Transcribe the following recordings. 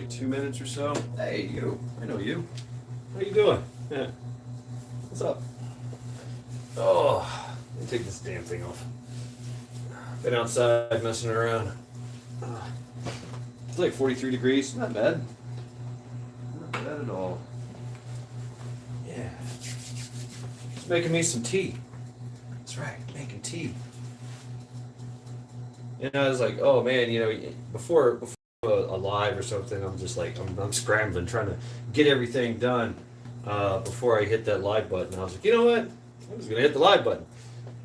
2 minutes or so. Hey, you. I know you. How you doing? Yeah. What's up? Oh, let me take this damn thing off. Been outside messing around. It's like 43 degrees. Not bad. Not bad at all. Yeah. Just making me some tea. That's right, making tea. I was like, oh man, before a live or something, I'm just like, I'm scrambling, trying to get everything done before I hit that live button. I was like, you know what? I'm just gonna hit the live button.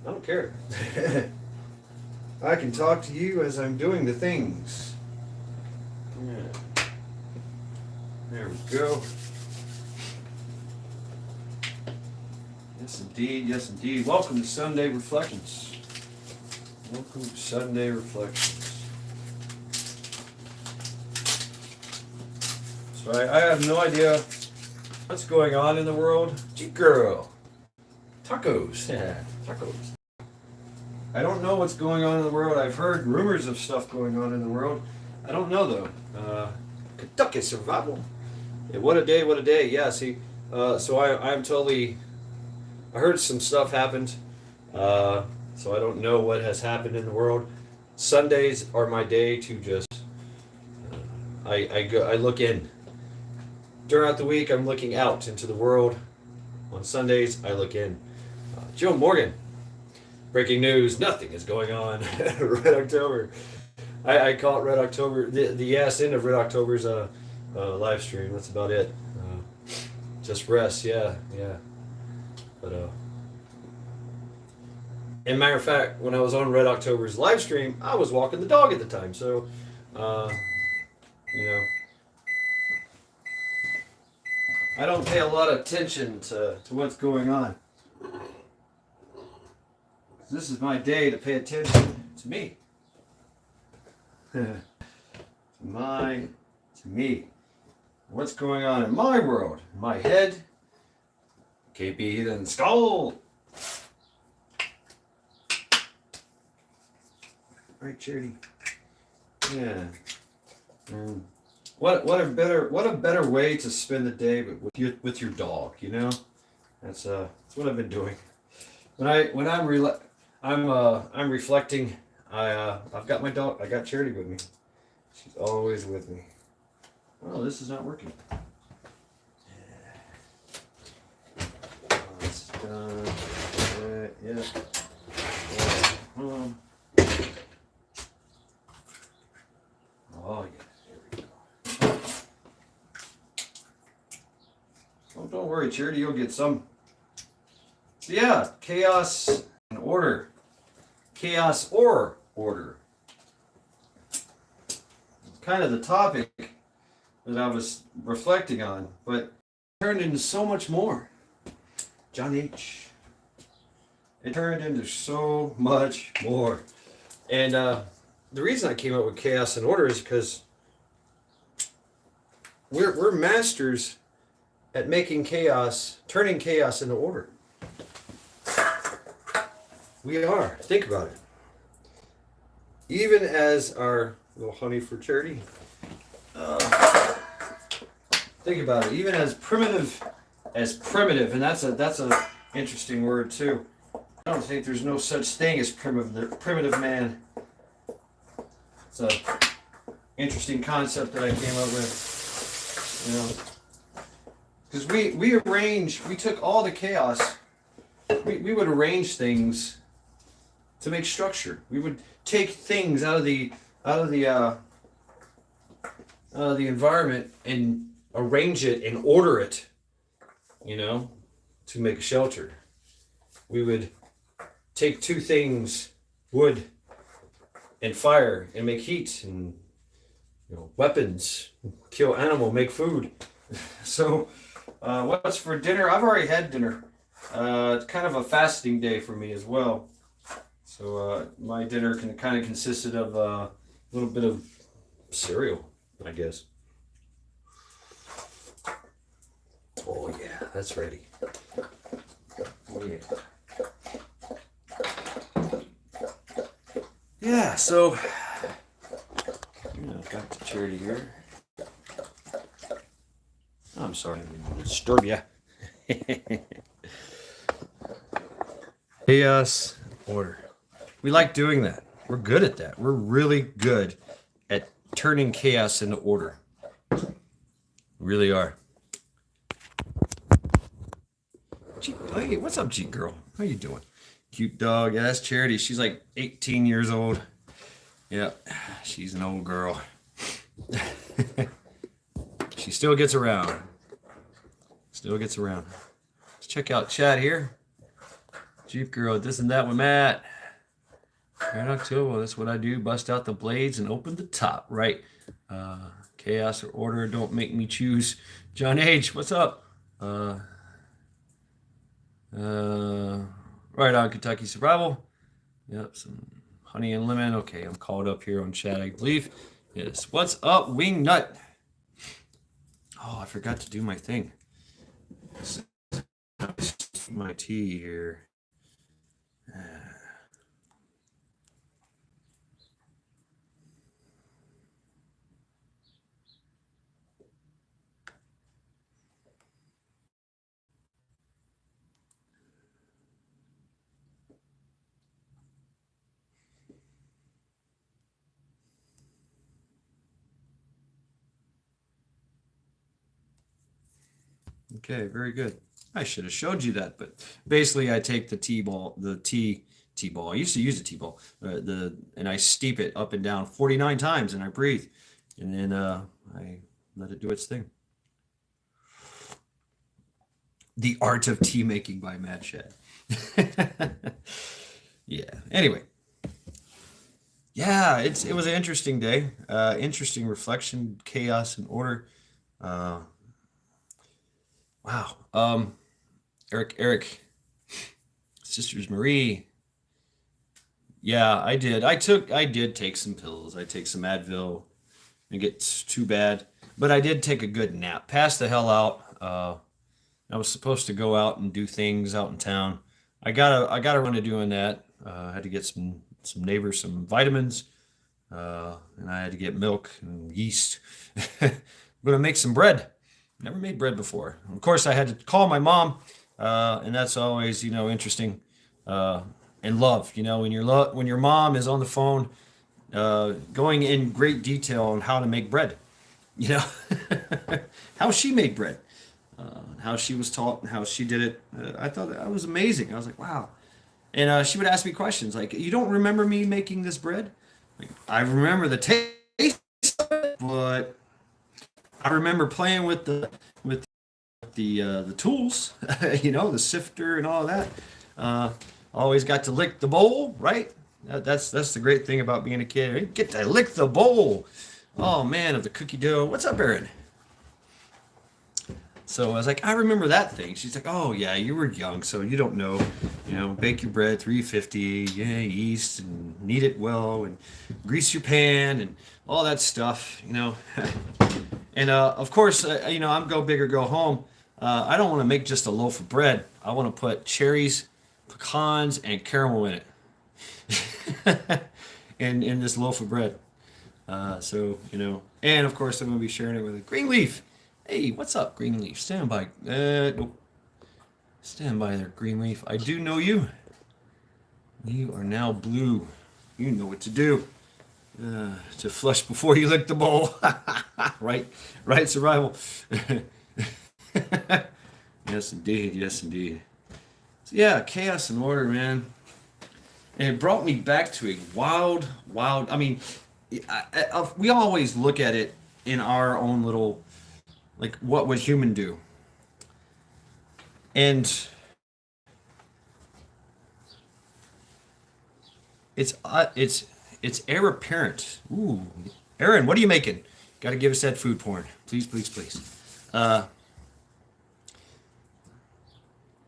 I don't care. I can talk to you as I'm doing the things. Yeah. There we go. Yes, indeed. Yes, indeed. Welcome to Sunday Reflections. Welcome to Sunday Reflections. So I have no idea what's going on in the world. Gee, girl. Tacos. Yeah, tacos. I don't know what's going on in the world. I've heard rumors of stuff going on in the world. I don't know though. Kentucky survival. Yeah, what a day! What a day! Yeah. See, so I'm totally. I heard some stuff happened. So I don't know what has happened in the world. Sundays are my day to just. I look in. Throughout the week, I'm looking out into the world. On Sundays, I look in. Joe Morgan. Breaking news, nothing is going on. Red October. I call it Red October. The ass end of Red October's live stream. That's about it. Just rest, yeah. But and matter of fact, when I was on Red October's live stream, I was walking the dog at the time. So, you know, I don't pay a lot of attention to what's going on. This is my day to pay attention to me. to me. What's going on in my world? In my head? KP then skull. Right, Charity. Yeah. What a better way to spend the day with your dog, you know? That's what I've been doing. When I'm reflecting. I've got my dog. I got Charity with me. She's always with me. Oh, this is not working. This is done. Yeah. Oh yeah. There we go. Oh, don't worry, Charity. You'll get some. So yeah, chaos and order. Chaos or order. Kind of the topic that I was reflecting on, but it turned into so much more. John H. It turned into so much more. And the reason I came up with chaos and order is because we're masters at making chaos, turning chaos into order. We are. Think about it. Even as our little honey for Charity. Think about it. Even as primitive, and that's a interesting word too. I don't think there's no such thing as primitive man. It's a interesting concept that I came up with. Because we took all the chaos. We would arrange things to make structure. We would take things out of the environment and arrange it and order it, to make a shelter. We would take two things, wood and fire, and make heat and weapons, kill animal, make food. So what's for dinner? I've already had dinner. It's kind of a fasting day for me as well. So my dinner kind of consisted of a little bit of cereal, I guess. Oh yeah, that's ready. Oh yeah. Yeah, so I've got the Charity here. I'm sorry, I didn't disturb you. Chaos, order. We like doing that. We're good at that. We're really good at turning chaos into order. We really are. Hey, what's up, G girl? How you doing? Cute dog. Yeah, that's Charity. She's like 18 years old. Yeah, she's an old girl. She still gets around. Still gets around. Let's check out chat here. Jeep girl, this and that with Matt. Right, October, that's what I do. Bust out the blades and open the top. Right. Chaos or order, don't make me choose. John H, what's up? Right on, Kentucky Survival. Yep, some honey and lemon. Okay, I'm called up here on chat, I believe. Yes. What's up, Wing Nut? Oh, I forgot to do my thing. My tea here. Okay, very good. I should have showed you that, but basically I take the T-ball, T-ball. I used to use a T-ball, and I steep it up and down 49 times, and I breathe, and then I let it do its thing. The Art of Tea Making by Matt Shed. Yeah. Anyway. Yeah, it was an interesting day. Interesting reflection, chaos, and order. Wow. Eric, Sisters Marie. Yeah, I did. I did take some pills. I take some Advil. It gets too bad, but I did take a good nap. Passed the hell out. I was supposed to go out and do things out in town. I got around to doing that. I had to get some neighbors some vitamins, and I had to get milk and yeast. I'm gonna make some bread. Never made bread before. Of course, I had to call my mom, and that's always, interesting, and love. When your mom is on the phone, going in great detail on how to make bread. How she made bread, how she was taught, and how she did it. I thought that was amazing. I was like, wow. And she would ask me questions like, "You don't remember me making this bread?" Like, I remember the taste of it, but I remember playing with the tools, the sifter and all that. Always got to lick the bowl, right? That's the great thing about being a kid. You get to lick the bowl. Oh man, of the cookie dough. What's up, Aaron? So I was like, I remember that thing. She's like, oh yeah, you were young, so you don't know. Bake your bread 350, yeast, and knead it well, and grease your pan, and all that stuff. And of course, I'm go big or go home. I don't want to make just a loaf of bread. I want to put cherries, pecans, and caramel in it. in this loaf of bread. And of course, I'm going to be sharing it with a Greenleaf. Hey, what's up, Greenleaf? Stand by. Nope. Stand by there, Greenleaf. I do know you. You are now blue. You know what to do. To flush before you lick the bowl. Right, survival. Yes, indeed. So yeah, chaos and order, man. And it brought me back to a wild. I mean, we always look at it in our own little, like, what would human do? And it's heir apparent. Ooh, Aaron, what are you making? Got to give us that food porn, please.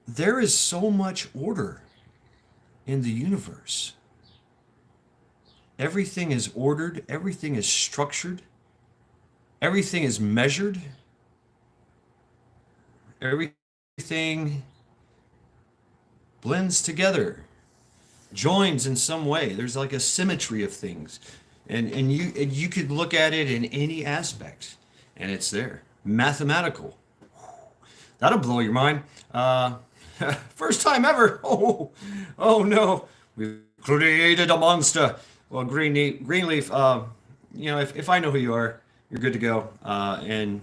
There is so much order in the universe. Everything is ordered. Everything is structured. Everything is measured. Everything blends together, joins in some way. There's like a symmetry of things, and you could look at it in any aspect, and it's there. Mathematical. that'll blow your mind. First time ever. Oh no, we've created a monster. Well, Greenleaf, if I know who you are, you're good to go. And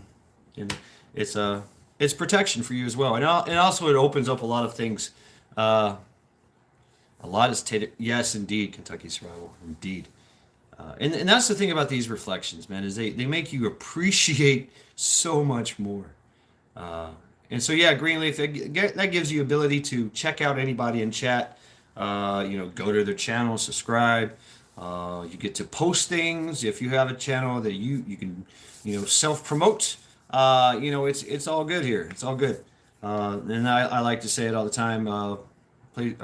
it's protection for you as well, and also it opens up a lot of things. Uh, a lot is taken. Yes, indeed, Kentucky Survival, indeed. And that's the thing about these reflections, man, is they make you appreciate so much more. Uh, and so, yeah, Greenleaf, that gives you ability to check out anybody in chat. Go to their channel, subscribe. You get to post things if you have a channel that you can, self promote. It's all good here. It's all good. And I like to say it all the time. Please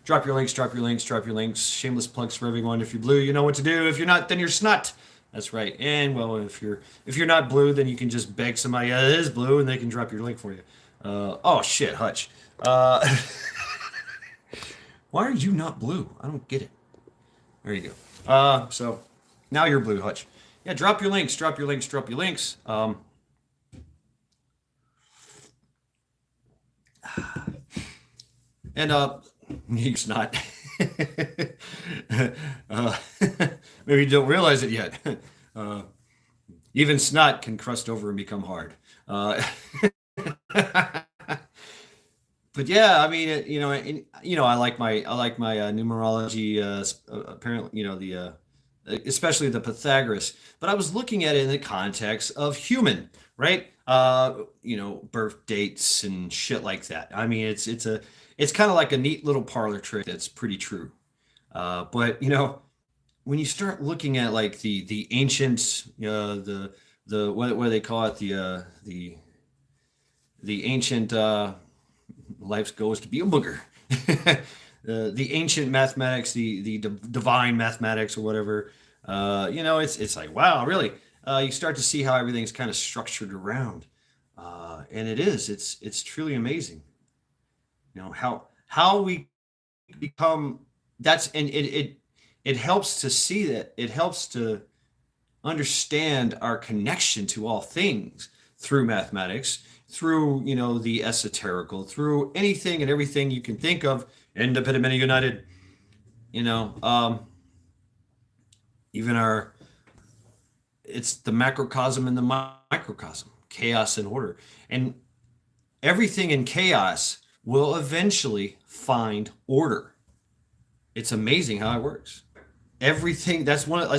drop your links, drop your links, drop your links. Shameless plugs for everyone. If you're blue, you know what to do. If you're not, then you're snot. That's right. And well, if you're not blue, then you can just beg somebody that is blue, and they can drop your link for you. Oh shit, Hutch. Why are you not blue? I don't get it. There you go. So now you're blue, Hutch. Yeah, drop your links, drop your links, drop your links. And he's not. uh, Maybe you don't realize it yet. Uh, Even snot can crust over and become hard. But yeah, I mean, I like my numerology. Apparently, especially the Pythagoras. But I was looking at it in the context of human, right? Birth dates and shit like that. I mean, it's kind of like a neat little parlor trick that's pretty true. But when you start looking at like the ancient, the what do they call it, the ancient life goes to be a booger. The ancient mathematics, the divine mathematics or whatever. It's like, wow, really. You start to see how everything's kind of structured around, and it's truly amazing. How we become. That's and it helps to see that. It helps to understand our connection to all things through mathematics, through the esoterical, through anything and everything you can think of, independent and united. you know um Even it's the macrocosm and the microcosm, chaos and order, and everything in chaos will eventually find order. It's amazing how it works. Everything, that's one of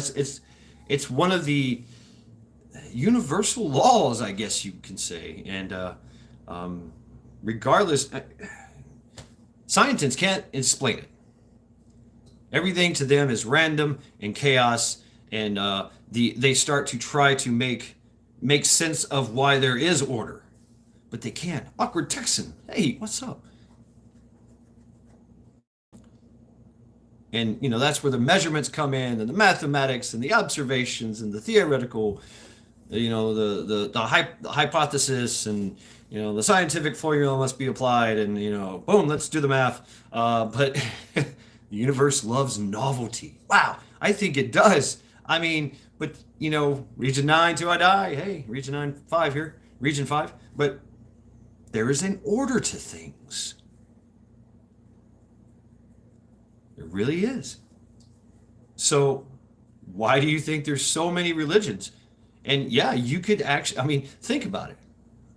it's one of the universal laws, I guess you can say. And regardless, scientists can't explain it. Everything to them is random and chaos, and they start to try to make sense of why there is order, but they can't. Awkward Texan, hey, what's up? And that's where the measurements come in, and the mathematics, and the observations, and the theoretical, the hypothesis, and the scientific formula must be applied, and boom, let's do the math. But the universe loves novelty. Wow, I think it does. I mean, but region 9 till I die. Hey, region 9 5 here, region 5. But there is an order to things. There really is. So why do you think there's so many religions? And yeah, you could actually, I mean, think about it.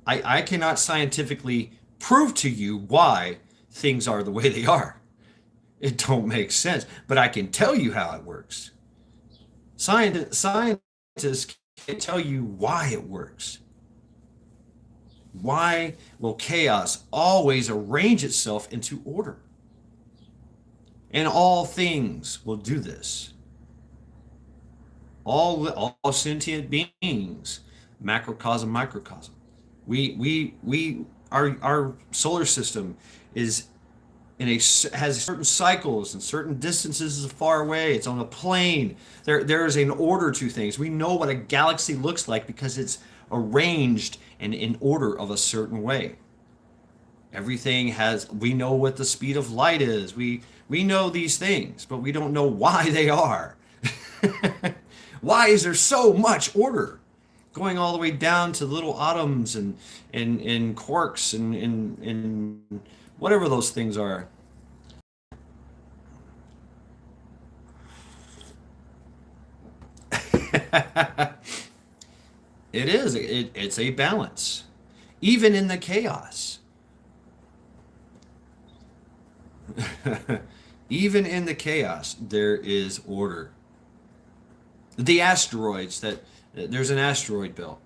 I cannot scientifically prove to you why things are the way they are. It don't make sense, but I can tell you how it works. Scientists can't tell you why it works. Why will chaos always arrange itself into order? And all things will do this. All sentient beings, macrocosm, microcosm. Our solar system is has certain cycles and certain distances far away. It's on a plane. There is an order to things. We know what a galaxy looks like because it's arranged and in order of a certain way. We know what the speed of light is. We know these things, but we don't know why they are. Why is there so much order? going all the way down to little atoms and quarks and whatever those things are. It is. It's a balance, even in the chaos. Even in the chaos, there is order. The asteroids that there's an asteroid belt,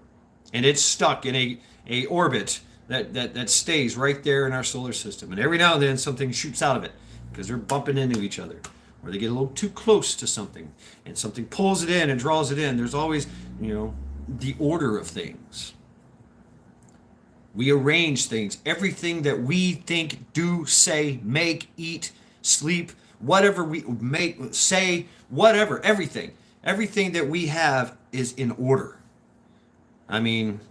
and it's stuck in a orbit that stays right there in our solar system. And every now and then something shoots out of it because they're bumping into each other, or they get a little too close to something, and something pulls it in and draws it in. There's always, the order of things. We arrange things. Everything that we think, do, say, make, eat, sleep, whatever we make, say, whatever, everything. Everything that we have is in order. I mean,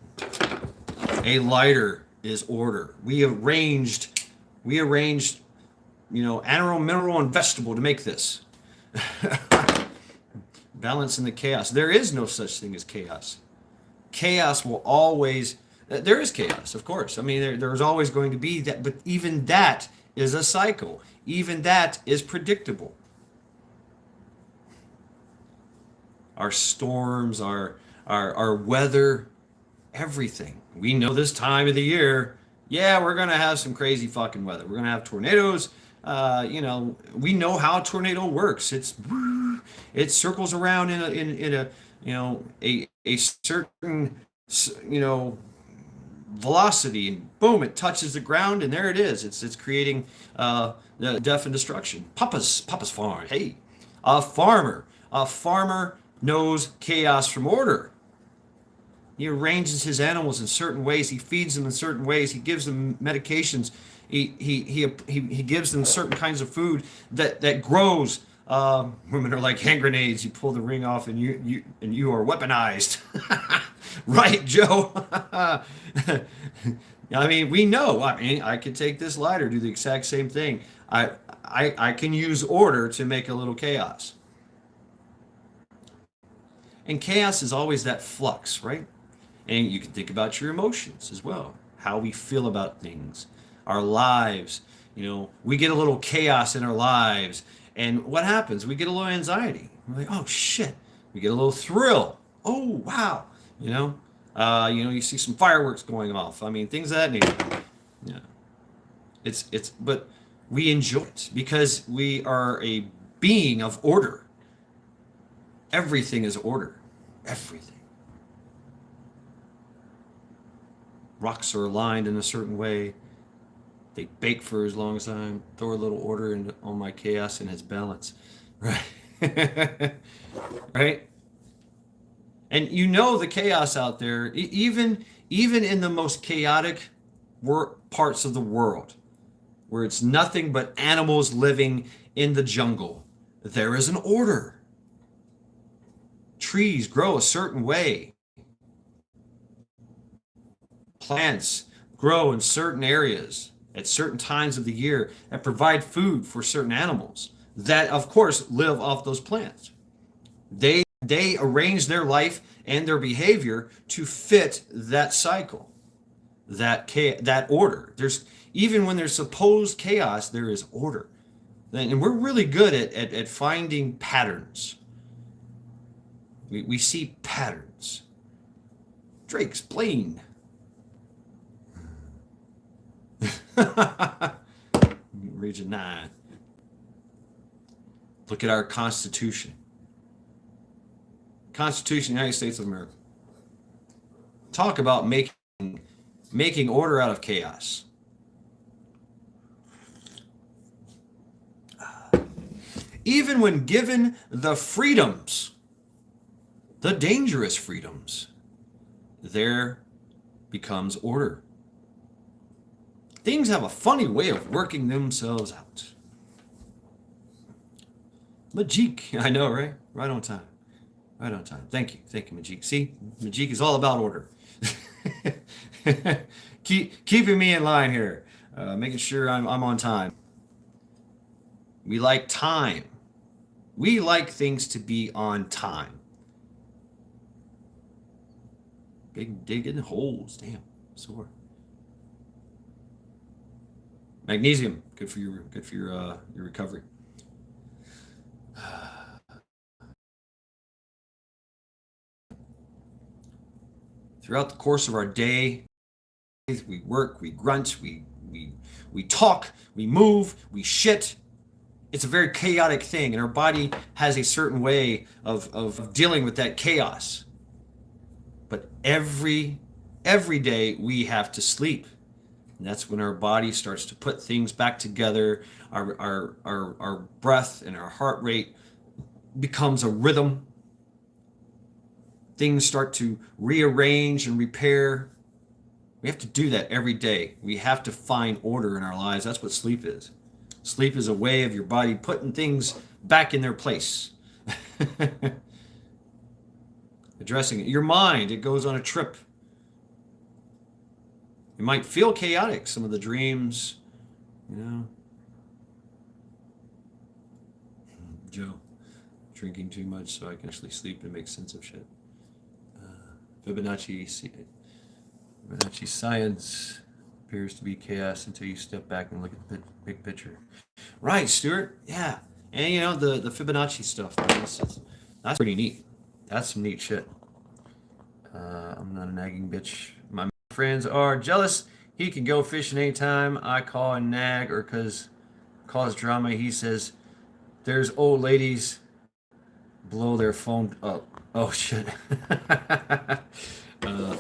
a lighter is order. We arranged, animal, mineral, and vegetable to make this. Balance in the chaos. There is no such thing as chaos. Chaos will always, there is chaos, of course. I mean, there's always going to be that, but even that is a cycle. Even that is predictable. Our storms, our weather, everything. We know this time of the year, we're going to have some crazy fucking weather. We're going to have tornadoes. We know how a tornado works. It circles around in a certain, velocity, and boom, it touches the ground, and there it is. It's creating the death and destruction. Papa's farm. Hey, a farmer knows chaos from order. He arranges his animals in certain ways. He feeds them in certain ways. He gives them medications. He gives them certain kinds of food that grows. Women are like hand grenades. You pull the ring off, and you are weaponized. Right, Joe? I mean, we know. I mean, I could take this lighter, do the exact same thing. I can use order to make a little chaos. And chaos is always that flux, right? And you can think about your emotions as well, how we feel about things, our lives. We get a little chaos in our lives, and what happens? We get a little anxiety. We're like, oh shit. We get a little thrill. Oh wow. You see some fireworks going off. I mean, things of that nature. Yeah. But we enjoy it because we are a being of order. Everything is order. Everything. Rocks are aligned in a certain way. They bake for as long as I throw a little order on my chaos and its balance. Right? Right? And the chaos out there, even in the most chaotic parts of the world, where it's nothing but animals living in the jungle, there is an order. Trees grow a certain way. Plants grow in certain areas at certain times of the year and provide food for certain animals that, of course, live off those plants. They arrange their life and their behavior to fit that cycle, that order. Even when there's supposed chaos, there is order. And we're really good at finding patterns. We see patterns. Drake, explain. Region 9. Look at our Constitution. Constitution of the United States of America. Talk about making order out of chaos. Even when given the freedoms, the dangerous freedoms, there becomes order. Things have a funny way of working themselves out. Majik, I know, right? Right on time. Right on time. Thank you, Majik. See, Majik is all about order. Keeping me in line here, making sure I'm on time. We like time. We like things to be on time. Big digging holes. Damn, sore. Magnesium, good for your recovery. Throughout the course of our day, we work, we grunt, we talk, we move, we shit. It's a very chaotic thing, and our body has a certain way of dealing with that chaos. But every day we have to sleep. And that's when our body starts to put things back together. Our breath and our heart rate becomes a rhythm. Things start to rearrange and repair. We have to do that every day. We have to find order in our lives. That's what sleep is. Sleep is a way of your body putting things back in their place. Addressing it. Your mind, it goes on a trip. It might feel chaotic, some of the dreams, Joe, drinking too much so I can actually sleep and make sense of shit. Fibonacci science appears to be chaos until you step back and look at the big picture. Right, Stuart. Yeah. And the Fibonacci stuff, that's pretty neat. That's some neat shit. I'm not a nagging bitch. My friends are jealous. He can go fishing anytime I call and nag or cause drama. He says there's old ladies blow their phone up. Oh shit.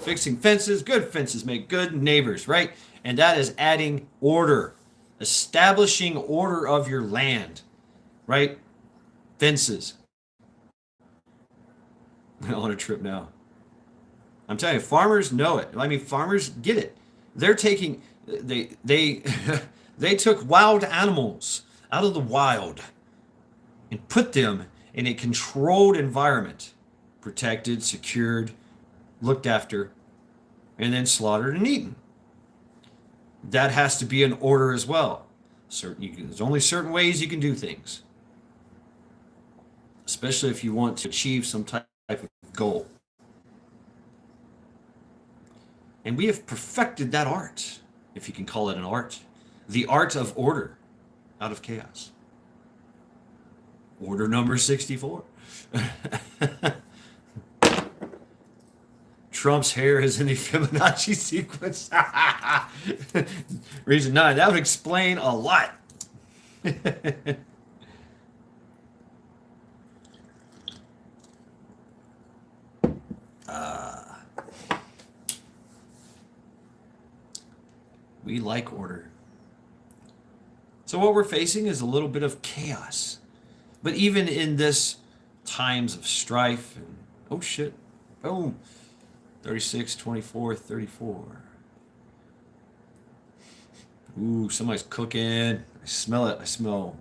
Fixing fences. Good fences make good neighbors, right? And that is adding order, establishing order of your land, right? Fences. On a trip now. I'm telling you, farmers know it. I mean, farmers get it. They're taking they took wild animals out of the wild and put them in a controlled environment, protected, secured, looked after, and then slaughtered and eaten. That has to be in order as well. There's only certain ways you can do things, especially if you want to achieve some type of goal. And we have perfected that art, if you can call it an art, the art of order out of chaos. Order number 64. Trump's hair is in the Fibonacci sequence. Reason 9. That would explain a lot. We like order. So what we're facing is a little bit of chaos. But even in this times of strife and oh shit, boom, 36, 24, 34. Ooh, somebody's cooking. I smell it. I smell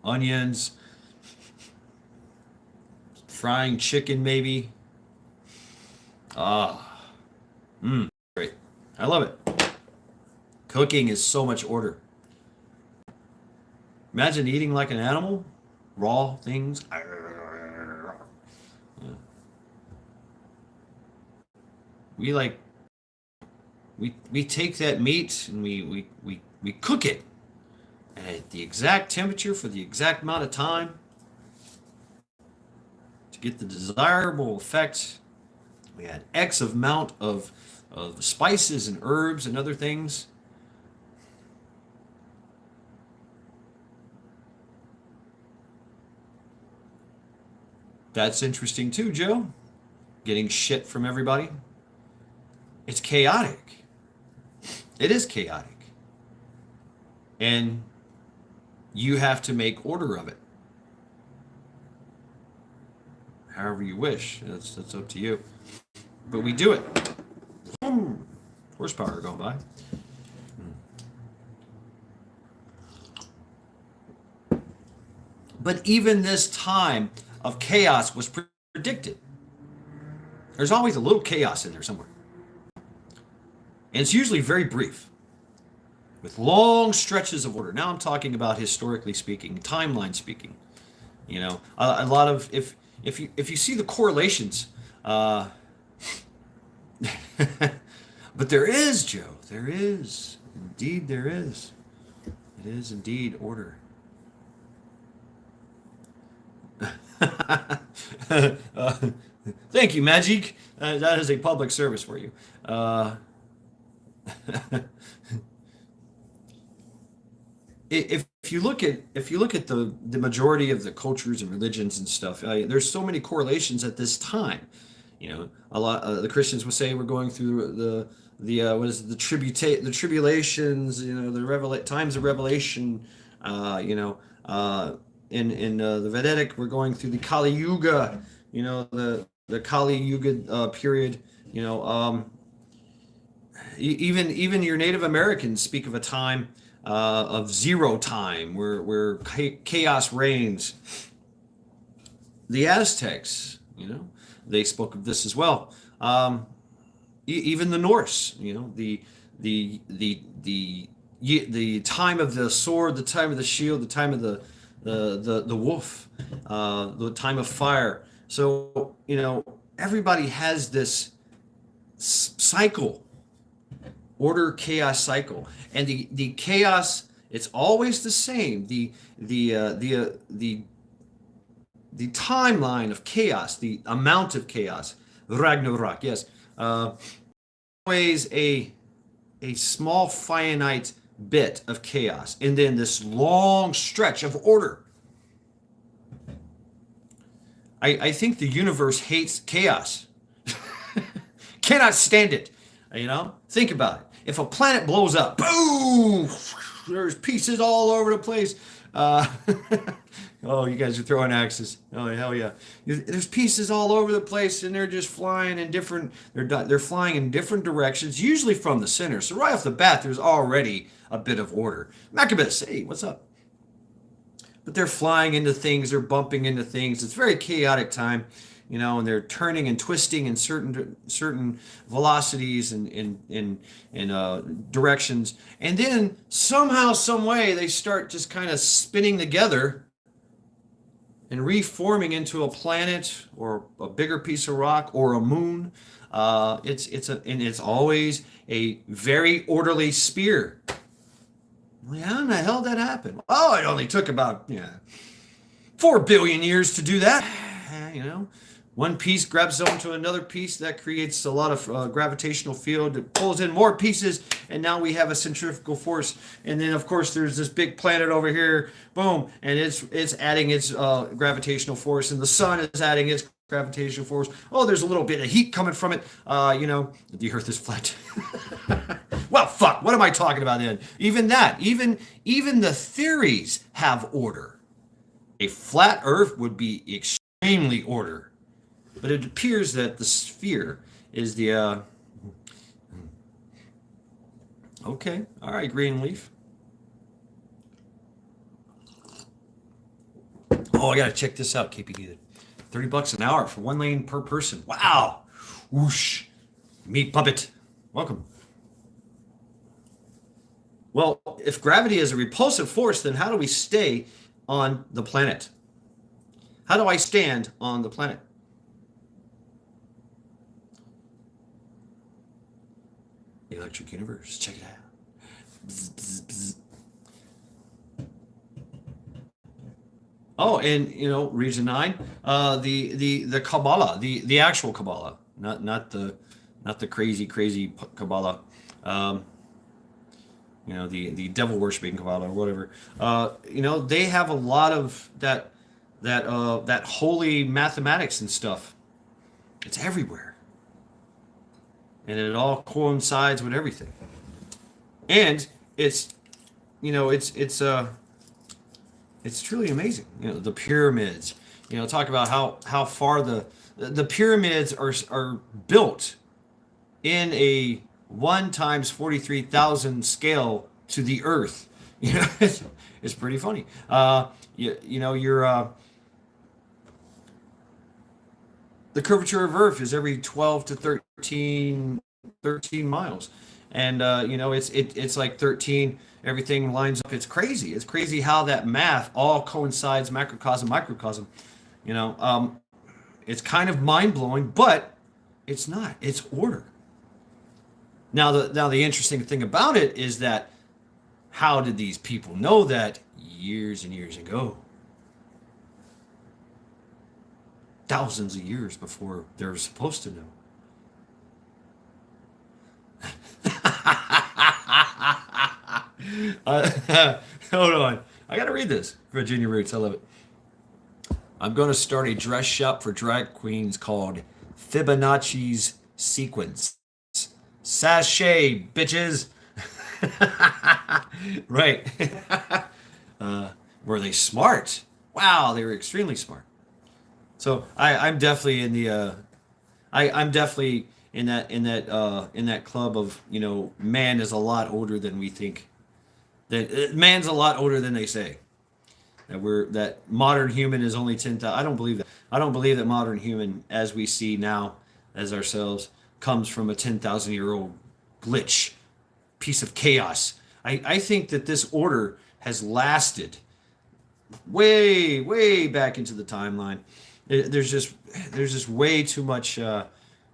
onions, frying chicken maybe. Great. I love it. Cooking is so much order. Imagine eating like an animal, raw things. Yeah. We take that meat and we cook it at the exact temperature for the exact amount of time to get the desirable effect. We add X amount of spices and herbs and other things. That's interesting too, Joe. Getting shit from everybody. It's chaotic. It is chaotic. And you have to make order of it. However you wish. That's up to you. But we do it. Horsepower going by. But even this time of chaos was predicted. There's always a little chaos in there somewhere. And it's usually very brief, with long stretches of order. Now I'm talking about historically speaking, timeline speaking. A lot of if you see the correlations But there is, Joe. There is. Indeed, there is. It is indeed order. Thank you, Magic. That is a public service for you. If you look at the majority of the cultures and religions and stuff, there's so many correlations at this time. A lot the Christians would say we're going through what is it, the tribulations, the times of revelation. In the Vedic, we're going through the Kali Yuga, the Kali Yuga period. Even your Native Americans speak of a time of zero time where chaos reigns. The Aztecs, they spoke of this as well. Even the Norse, the time of the sword, the time of the shield, the time of the wolf, the time of fire. So everybody has this cycle, order chaos cycle, and the chaos, it's always the same. The timeline of chaos, the amount of chaos, Ragnarok, yes, always a small finite bit of chaos, and then this long stretch of order. I think the universe hates chaos. Cannot stand it. Think about it. If a planet blows up, boom, there's pieces all over the place. Oh, you guys are throwing axes. Oh, hell yeah. There's pieces all over the place, and they're just flying in different, they're flying in different directions, usually from the center. So right off the bat, there's already a bit of order. Maccabees, hey, what's up? But they're flying into things, they're bumping into things. It's a very chaotic time, and they're turning and twisting in certain velocities and directions. And then somehow, some way, they start just kind of spinning together and reforming into a planet or a bigger piece of rock or a moon. It's always a very orderly sphere. How in the hell did that happen? Oh, it only took about 4 billion years to do that. One piece grabs onto another piece, that creates a lot of gravitational field. It pulls in more pieces, and now we have a centrifugal force. And then, of course, there's this big planet over here, boom, and it's adding its gravitational force, and the sun is adding its gravitational force. Oh, there's a little bit of heat coming from it. The Earth is flat. Well, fuck, what am I talking about then? Even the theories have order. A flat Earth would be extremely order. But it appears that the sphere is the okay, all right, Greenleaf. Oh, I gotta check this out, KPD. $30 an hour for 1 lane per person. Wow. Whoosh. Meat puppet. Welcome. Well, if gravity is a repulsive force, then how do we stay on the planet? How do I stand on the planet? Electric Universe, check it out. Bzz, bzz, bzz. Oh, and Region 9, the Kabbalah, the actual Kabbalah, not the crazy Kabbalah, the devil worshiping Kabbalah or whatever. They have a lot of that holy mathematics and stuff. It's everywhere. And it all coincides with everything. And it's truly amazing. The pyramids. Talk about how far the pyramids are built in a 1 times 43,000 scale to the Earth. It's pretty funny. The curvature of Earth is every 12 to 13 miles, and it's like 13. Everything lines up. It's crazy. It's crazy how that math all coincides, macrocosm, microcosm. It's kind of mind blowing, but it's not. It's order. Now the interesting thing about it is that how did these people know that years and years ago? Thousands of years before they were supposed to know. Hold on. I got to read this. Virginia Roots. I love it. I'm going to start a dress shop for drag queens called Fibonacci's Sequence. Sachet, bitches. Right. Were they smart? Wow, they were extremely smart. So I'm definitely in the I'm definitely in that club of man is a lot older than we think. That man's a lot older than they say. That modern human is only 10,000. I don't believe that. I don't believe that modern human, as we see now, as ourselves, comes from a 10,000-year-old glitch, piece of chaos. I think that this order has lasted way, way back into the timeline. There's just way too much,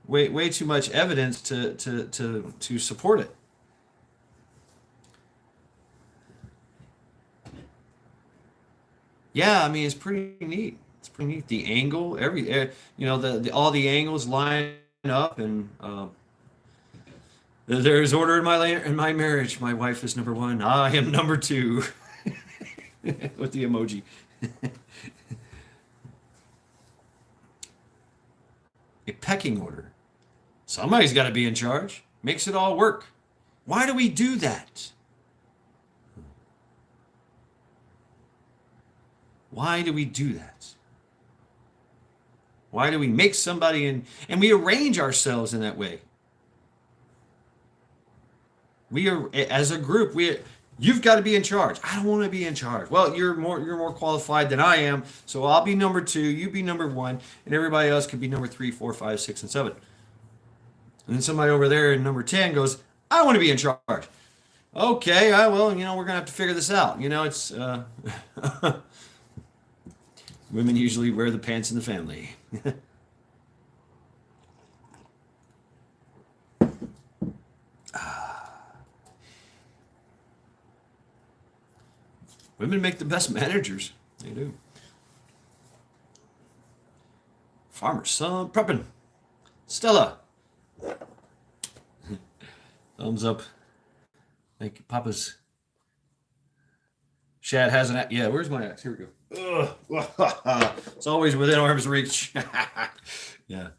way too much evidence to support it. Yeah, I mean it's pretty neat. It's pretty neat. The angle, the all the angles line up, and there's order in my marriage. My wife is number one. I am number two, with the emoji. A pecking order. Somebody's got to be in charge. Makes it all work. Why do we do that? Why do we do that? Why do we make somebody and we arrange ourselves in that way? We are as a group. You've got to be in charge. I don't want to be in charge. Well, you're more qualified than I am, so I'll be number two. You be number one, and everybody else could be number three, four, five, six, and seven. And then somebody over there in number 10 goes, I want to be in charge. Okay, well, we're gonna have to figure this out. It's women usually wear the pants in the family. Women make the best managers. They do. Farmer's son prepping. Stella. Thumbs up. Thank you, Papa's. Shad has an axe. Yeah, where's my axe? Here we go. Ugh. It's always within arm's reach. Yeah.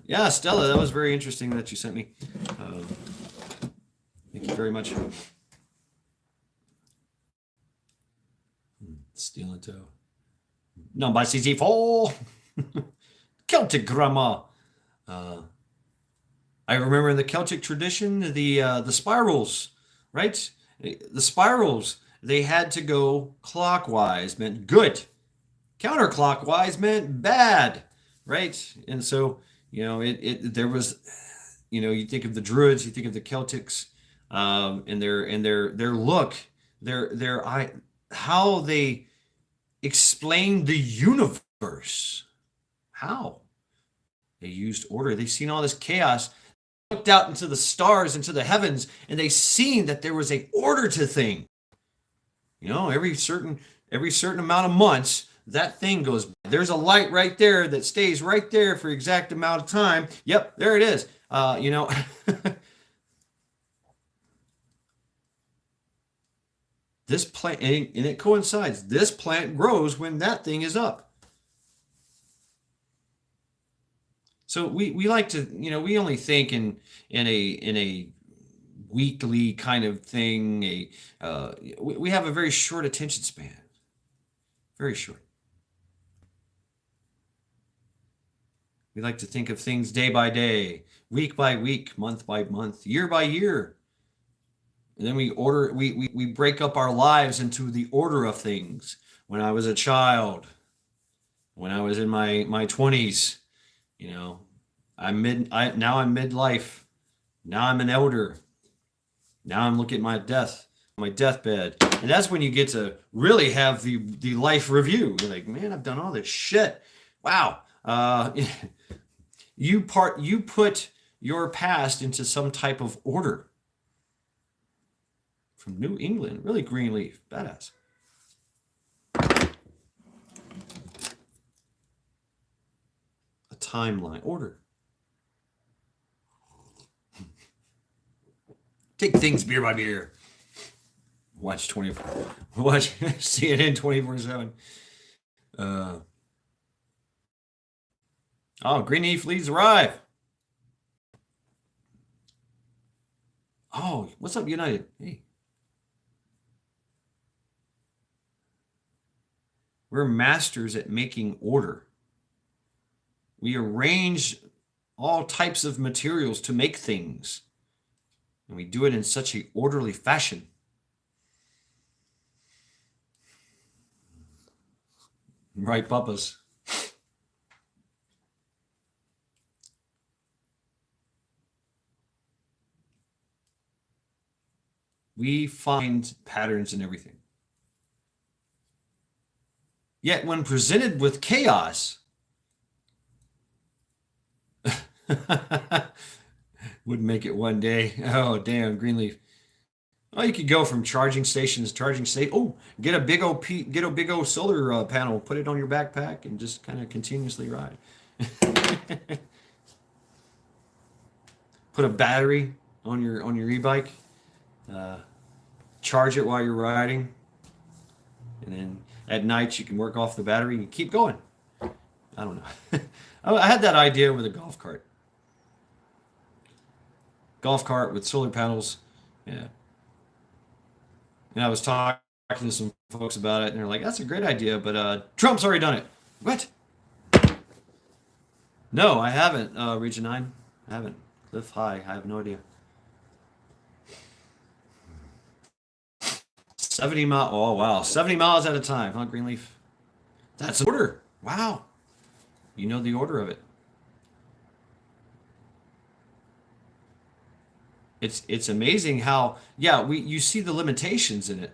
Yeah, Stella, that was very interesting that you sent me. Thank you very much. Steel and toe. Number CC4. Celtic grammar. I remember in the Celtic tradition, the spirals, right? The spirals, they had to go clockwise, meant good. Counterclockwise meant bad, right? And so, there was, you think of the Druids, you think of the Celtics, and their look, how they explained the universe. How? They used order. They've seen all this chaos, looked out into the stars, into the heavens, and they seen that there was a order to things. Every certain amount of months, that thing goes. There's a light right there that stays right there for exact amount of time. Yep, there it is. This plant, and it coincides. This plant grows when that thing is up. So we like to, we only think in a weekly kind of thing. We have a very short attention span, very short. We like to think of things day by day, week by week, month by month, year by year. And then we break up our lives into the order of things. When I was a child, when I was in my 20s, now I'm midlife. Now I'm an elder. Now I'm looking at my deathbed. And that's when you get to really have the life review. You're like, man, I've done all this shit. Wow. You put your past into some type of order. From New England, really, Greenleaf, badass. A timeline, order. Take things beer by beer. Watch CNN 24/7. Greenleaf leads arrive. Oh, what's up, United? Hey. We're masters at making order. We arrange all types of materials to make things. And we do it in such an orderly fashion. Right, Papas? We find patterns in everything. Yet when presented with chaos, would make it one day. Oh, damn, Greenleaf. Oh, you could go from charging stations, charging state. Oh, get a big old solar panel, put it on your backpack, and just kind of continuously ride. Put a battery on your e-bike. Charge it while you're riding, and then at night you can work off the battery and keep going. I don't know. I had that idea with a golf cart. Golf cart with solar panels. Yeah. And I was talking to some folks about it, and they're like, that's a great idea, but Trump's already done it. What? No, I haven't, Region 9. I haven't. Cliff High. I have no idea. 70 miles. Oh, wow. 70 miles at a time, huh, Greenleaf? That's an order. Wow. You know the order of it. It's amazing how, yeah, you see the limitations in it.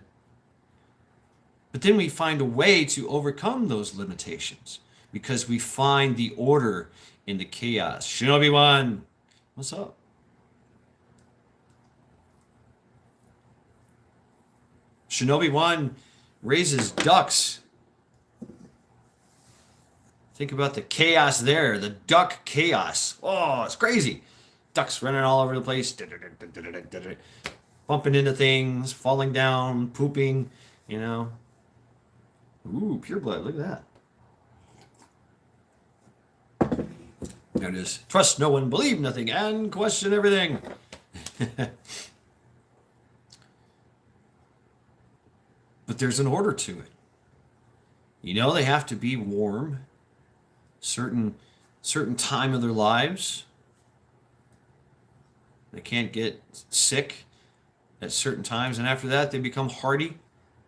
But then we find a way to overcome those limitations because we find the order in the chaos. Shinobi One, what's up? Shinobi One raises ducks. Think about the chaos there, the duck chaos. Oh, it's crazy. Ducks running all over the place, bumping into things, falling down, pooping, you know. Ooh, pure blood, look at that. There it is. Trust no one, believe nothing, and question everything. But there's an order to it. You know, they have to be warm, certain time of their lives. They can't get sick at certain times, and after that they become hardy.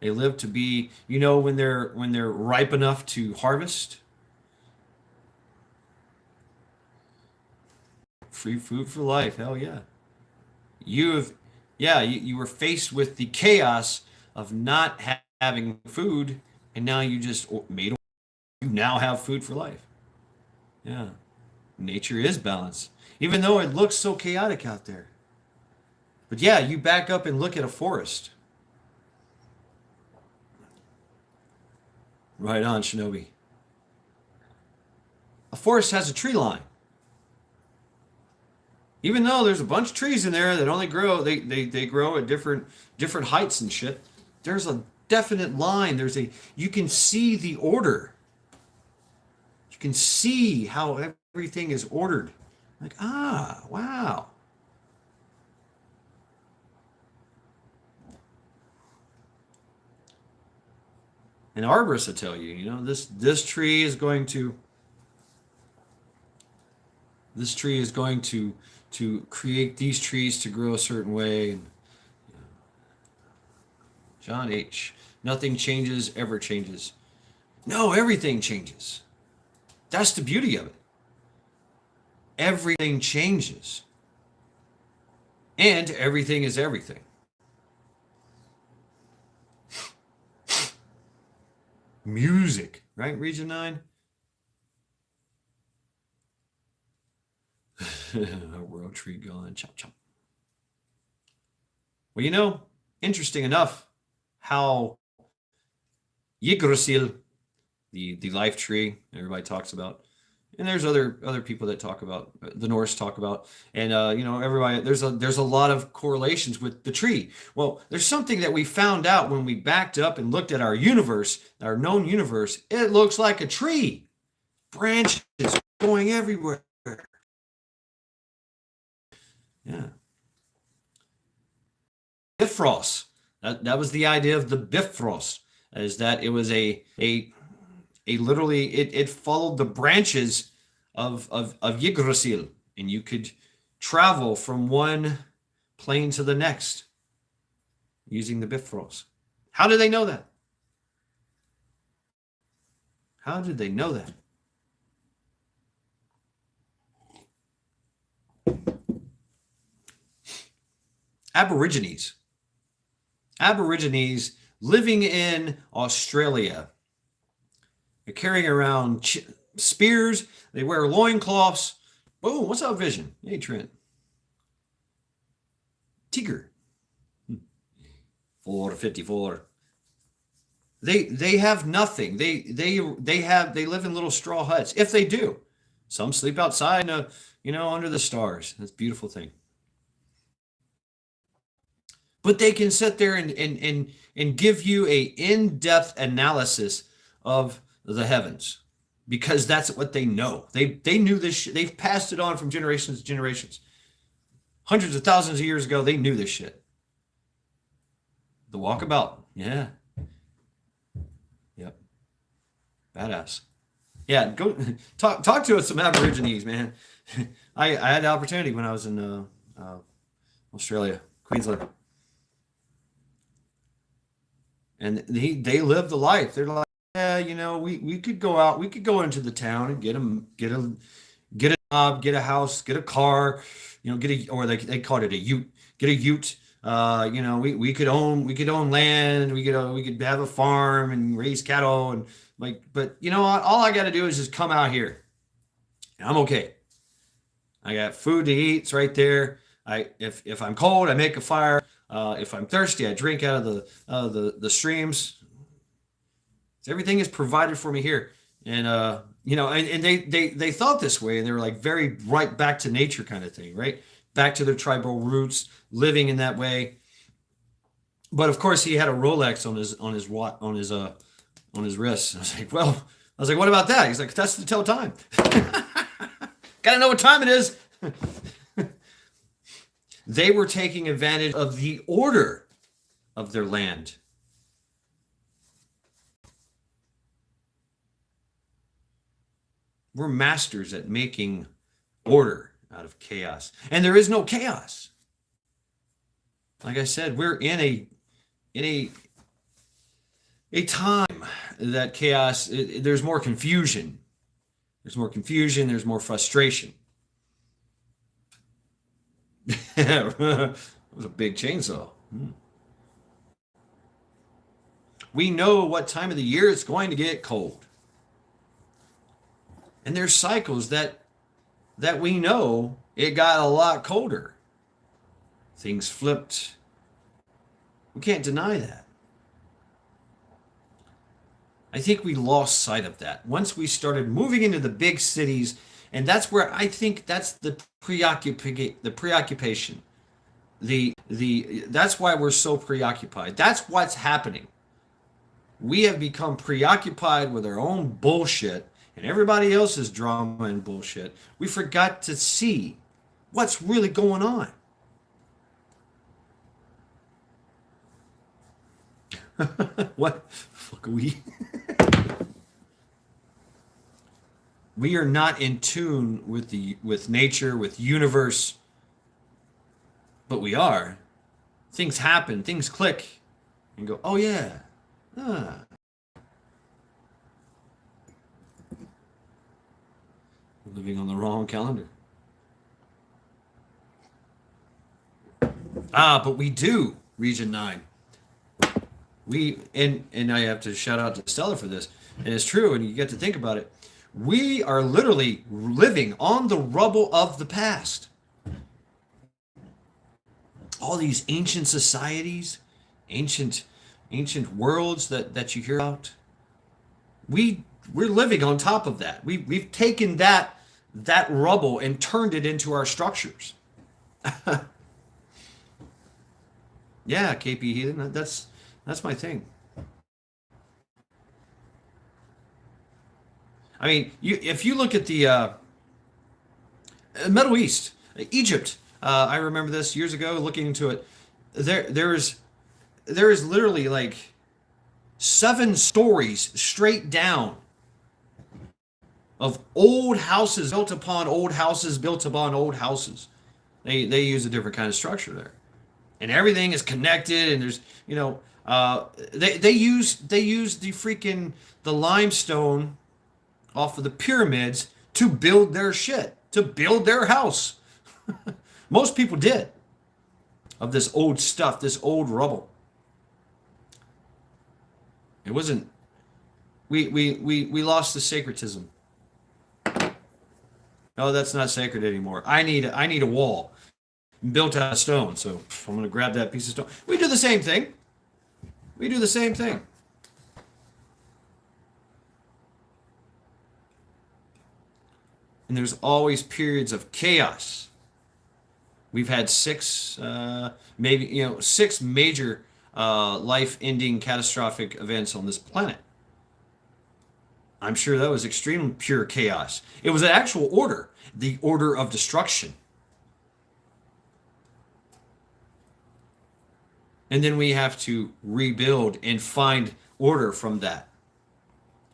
They live to be, you know, when they're ripe enough to harvest. Free food for life, hell yeah. You were faced with the chaos of not having food, and now you just you now have food for life. Yeah, nature is balanced, even though it looks so chaotic out there. But yeah, you back up and look at a forest. Right on, Shinobi. A forest has a tree line. Even though there's a bunch of trees in there that only grow, they grow at different heights and shit. There's a definite line. You can see the order. You can see how everything is ordered. Like, wow. An arborist will tell you, you know, this tree is going to create these trees to grow a certain way. And, you know, John H. Nothing changes, ever changes. No, everything changes. That's the beauty of it. Everything changes. And everything is everything. Music, right, Region 9? A world tree gone. Chop, chop. Well, interesting enough, how Yggdrasil, the life tree everybody talks about, and there's other people that talk about, the Norse talk about, and everybody, there's a lot of correlations with the tree. Well, there's something that we found out when we backed up and looked at our universe, our known universe. It looks like a tree, branches going everywhere. Yeah. Bifrost. That was the idea of the Bifrost, is that it was a literally it followed the branches of Yggdrasil, and you could travel from one plane to the next using the Bifrost. How did they know that? How did they know that? Aborigines living in Australia. They're carrying around spears. They wear loincloths. Boom, what's up, Vision? Hey, Trent. Tiger. 454. They have nothing. They live in little straw huts. If they do. Some sleep outside, under the stars. That's a beautiful thing. But they can sit there and give you a in-depth analysis of the heavens, because that's what they know. They knew this shit. They've passed it on from generations to generations. Hundreds of thousands of years ago, they knew this shit. The walkabout. Yeah. Yep. Badass. Yeah, go talk to us some Aborigines, man. I had the opportunity when I was in Australia, Queensland. And they live the life. They're like, yeah, we could go out, we could go into the town and get a job, get a house, get a car, or they called it a ute, get a ute. We could own land, we could have a farm and raise cattle, and but all I got to do is just come out here. And I'm okay. I got food to eat. It's right there. If I'm cold, I make a fire. If I'm thirsty, I drink out of the streams. Everything is provided for me here, and and they thought this way, and they were like very right back to nature kind of thing, right? Back to their tribal roots, living in that way. But of course, he had a Rolex on his wrist. I was like, what about that? He's like, that's to tell time. Gotta know what time it is. They were taking advantage of the order of their land. We're masters at making order out of chaos. And there is no chaos. Like I said, we're in a time that chaos, there's more confusion. There's more confusion, there's more frustration. It was a big chainsaw. We know what time of the year it's going to get cold. And there's cycles that we know it got a lot colder. Things flipped. We can't deny that. I think we lost sight of that once we started moving into the big cities, and that's where I think that's the preoccupation. That's why we're so preoccupied. That's what's happening. We have become preoccupied with our own bullshit and everybody else's drama and bullshit. We forgot to see what's really going on. What fuck are we? We are not in tune with nature, with universe, but we are. Things happen, things click, and go, oh yeah, We're living on the wrong calendar. But we do, Region 9. And I have to shout out to Stella for this, and it's true, and you get to think about it. We are literally living on the rubble of the past. All these ancient societies, ancient worlds that you hear about. We're living on top of that. We've taken that rubble and turned it into our structures. Yeah, KP Heathen, that's my thing. I mean, if you look at the Middle East, Egypt, I remember this years ago looking into it. There is literally like 7 stories straight down of old houses built upon old houses built upon old houses. They use a different kind of structure there, and everything is connected. And there's they use the limestone off of the pyramids to build their shit, to build their house. Most people did, of this old stuff, this old rubble. It wasn't. We lost the sacredism. No, that's not sacred anymore. I need a wall built out of stone. So I'm going to grab that piece of stone. We do the same thing. We do the same thing. And there's always periods of chaos. We've had 6 major life-ending catastrophic events on this planet. I'm sure that was extreme pure chaos. It was an actual order, the order of destruction. And then we have to rebuild and find order from that.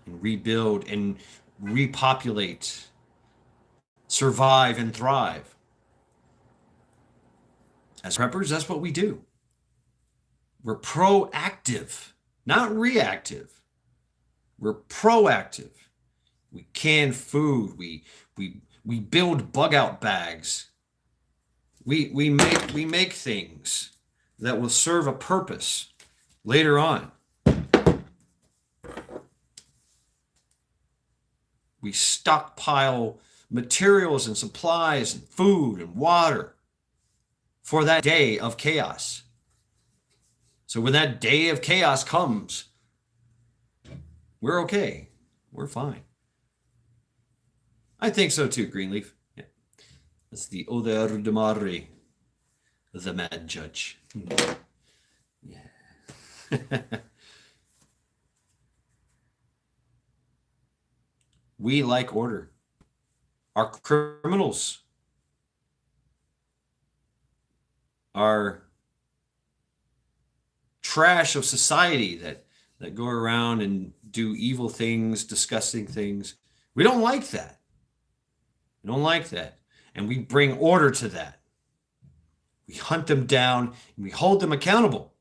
And rebuild and repopulate, survive and thrive. As preppers, that's what we do. We're proactive, not reactive. We're proactive. We can food. We build bug out bags. We make things that will serve a purpose later on. We stockpile materials and supplies and food and water for that day of chaos. So when that day of chaos comes, we're okay. We're fine. I think so too, Greenleaf. Yeah. That's the Oder Demari, the Mad Judge. Yeah. We like order. Our criminals are trash of society that go around and do evil things, disgusting things. We don't like that. We don't like that. And we bring order to that. We hunt them down and we hold them accountable.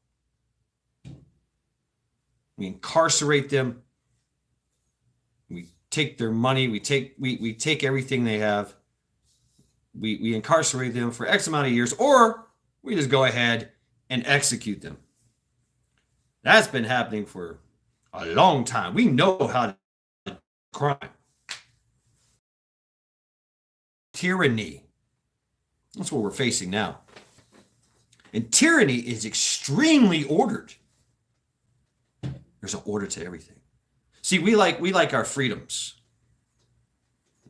We incarcerate them. We take their money. We take everything they have. We incarcerate them for X amount of years, or we just go ahead and execute them. That's been happening for a long time. We know how to crime. Tyranny. That's what we're facing now. And tyranny is extremely ordered. There's an order to everything. See, we like our freedoms.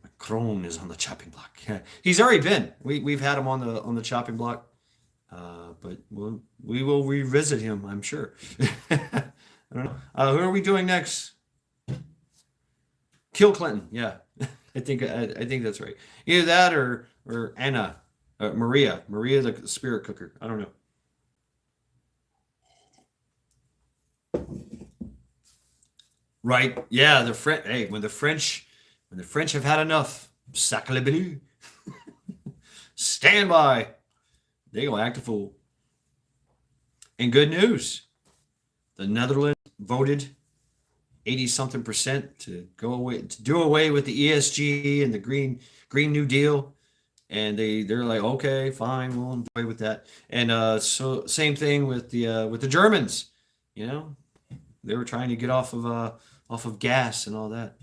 Macron is on the chopping block. Yeah. He's already been. We've had him on the chopping block. But we will revisit him, I'm sure. I don't know. Who are we doing next? Kill Clinton. Yeah, I think that's right. Either that or Anna, Maria the spirit cooker. I don't know. Right? Yeah, the French. Hey, when the French have had enough, sacre bleu. Stand by. They gonna act a fool. And good news, the Netherlands voted 80-something% to do away with the ESG and the Green New Deal, and they're like, okay, fine, we'll do away with that. And so same thing with the Germans, you know, they were trying to get off of gas and all that.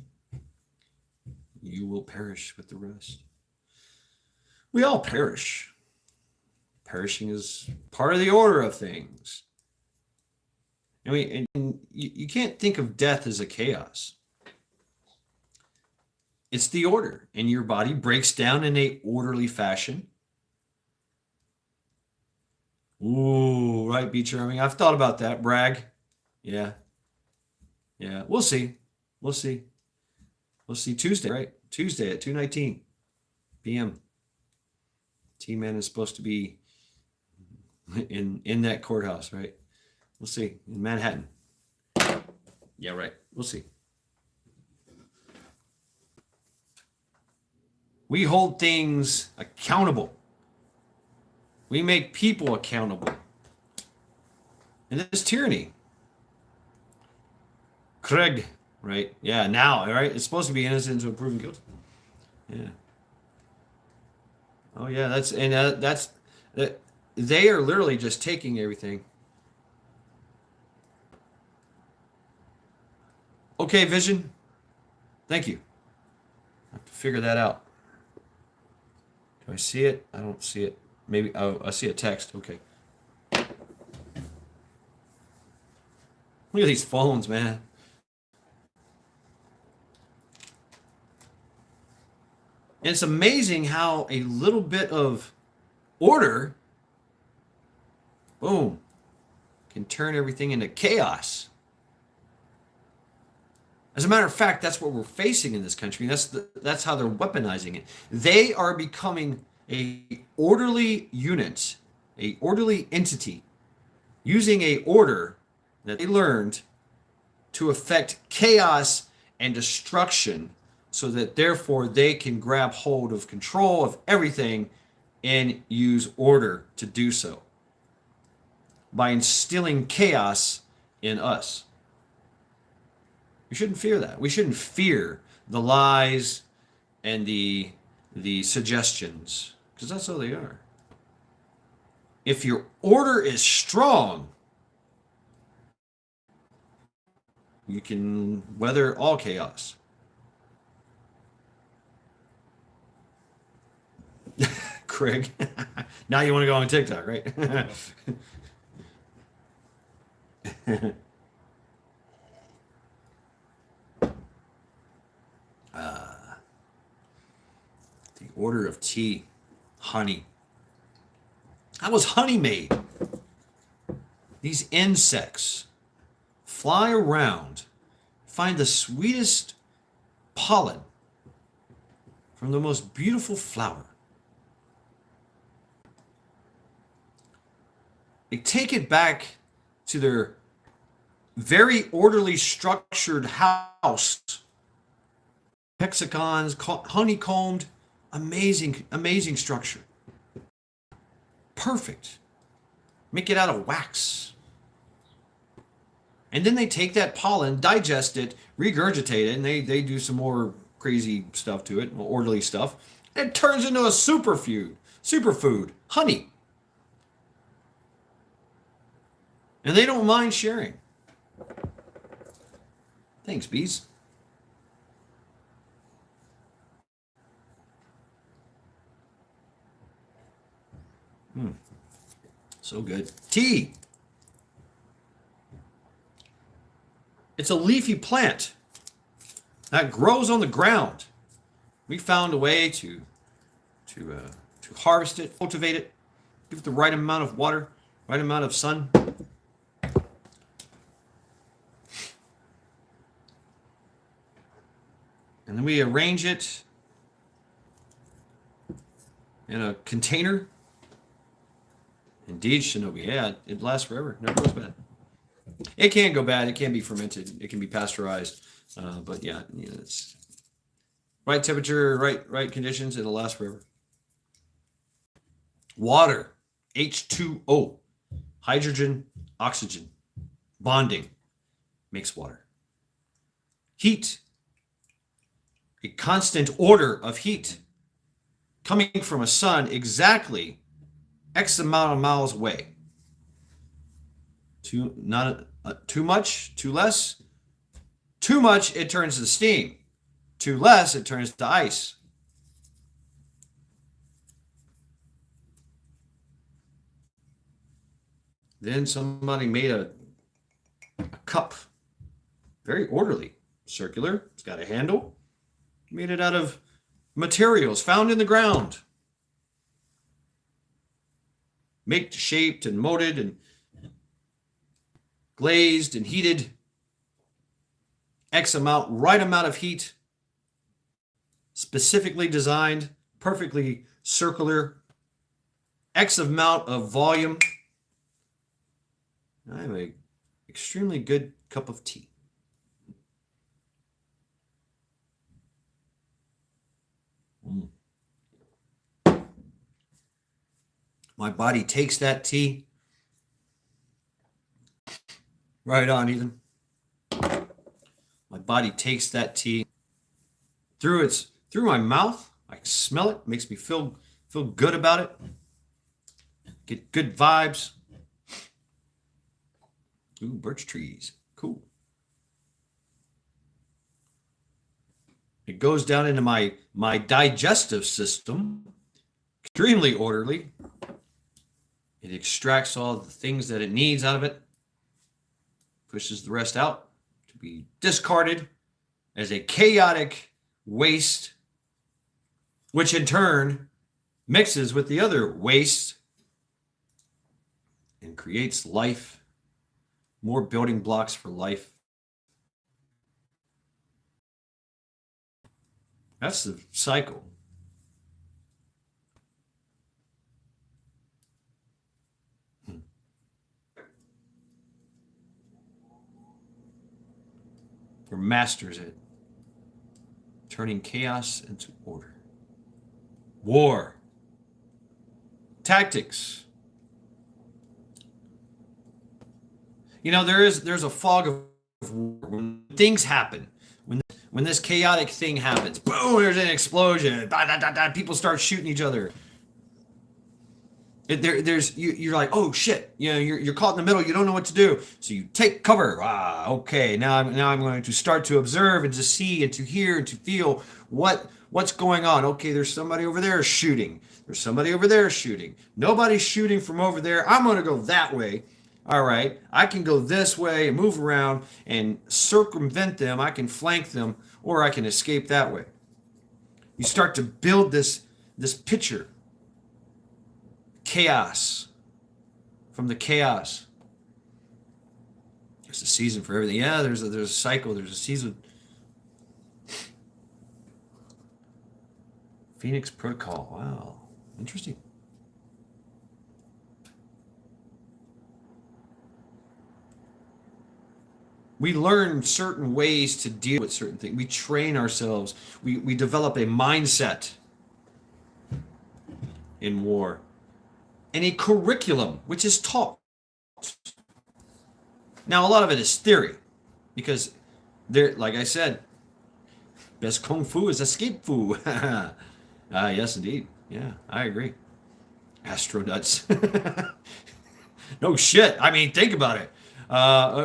you will perish with the rest. We all perish. Perishing is part of the order of things. And you can't think of death as a chaos. It's the order, and your body breaks down in a orderly fashion. Ooh, right, Beecher. I mean, I've thought about that. Brag. Yeah. Yeah. We'll see. We'll see. We'll see Tuesday, right? Tuesday at 2:19 p.m. T-Man is supposed to be in that courthouse, right? We'll see. In Manhattan. Yeah, right. We'll see. We hold things accountable. We make people accountable. And this tyranny. Craig, right? Yeah, now, right? It's supposed to be innocent until proven guilty. Yeah. Oh yeah, they are literally just taking everything. Okay, Vision. Thank you. I have to figure that out. Do I see it? I don't see it. Maybe, oh, I see a text. Okay. Look at these phones, man. And it's amazing how a little bit of order, boom, can turn everything into chaos. As a matter of fact, that's what we're facing in this country. That's how they're weaponizing it. They are becoming a orderly unit, a orderly entity, using a order that they learned to affect chaos and destruction, so that therefore they can grab hold of control of everything and use order to do so by instilling chaos in us. We shouldn't fear that. We shouldn't fear the lies and the suggestions, because that's all they are. If your order is strong, you can weather all chaos. Craig, now you want to go on TikTok, right? The order of tea, honey. How was honey made? These insects fly around, find the sweetest pollen from the most beautiful flower. They take it back to their very orderly structured house. Hexagons, honeycombed, amazing structure. Perfect. Make it out of wax. And then they take that pollen, digest it, regurgitate it, and they do some more crazy stuff to it, more orderly stuff. And it turns into a superfood, honey. And they don't mind sharing. Thanks, bees. So good. Tea. It's a leafy plant that grows on the ground. We found a way to harvest it, cultivate it, give it the right amount of water, right amount of sun. And then we arrange it in a container. Indeed, Shinobi. Yeah, it lasts forever. Never goes bad. It can go bad. It can be fermented. It can be pasteurized. But yeah, it's right temperature, right conditions. It'll last forever. Water, H2O, hydrogen, oxygen, bonding makes water. Heat, a constant order of heat coming from a sun exactly X amount of miles away. Too much, too less. Too much, it turns to steam. two less, it turns to ice. Then somebody made a cup, very orderly, circular. It's got a handle, made it out of materials found in the ground, made, shaped, and molded, and glazed and heated. Right amount of heat, specifically designed, perfectly circular, X amount of volume. I have a extremely good cup of tea. My body takes that tea. Right on, Ethan. My body takes that tea through my mouth. I smell it. Makes me feel good about it. Get good vibes. Ooh, birch trees. Cool. It goes down into my digestive system. Extremely orderly. It extracts all the things that it needs out of it. Pushes the rest out to be discarded as a chaotic waste, which in turn mixes with the other waste and creates life. More building blocks for life. That's the cycle. We're masters at turning chaos into order. War. Tactics. You know, there's a fog of war when things happen. When this chaotic thing happens, boom, there's an explosion. People start shooting each other. You're like, oh shit, you know, you're caught in the middle. You don't know what to do, so you take cover. Okay, now I'm going to start to observe and to see and to hear and to feel what's going on. Okay, there's somebody over there shooting. There's somebody over there shooting. Nobody's shooting from over there. I'm going to go that way. All right, I can go this way and move around and circumvent them. I can flank them, or I can escape that way. You start to build this picture. Chaos. From the chaos. There's a season for everything. Yeah, there's a cycle. There's a season. Phoenix Protocol. Wow. Interesting. We learn certain ways to deal with certain things. We train ourselves. We develop a mindset in war. And a curriculum, which is taught. Now, a lot of it is theory. Because, like I said, best kung fu is escape fu. Yes, indeed. Yeah, I agree. Astronauts. No shit. I mean, think about it.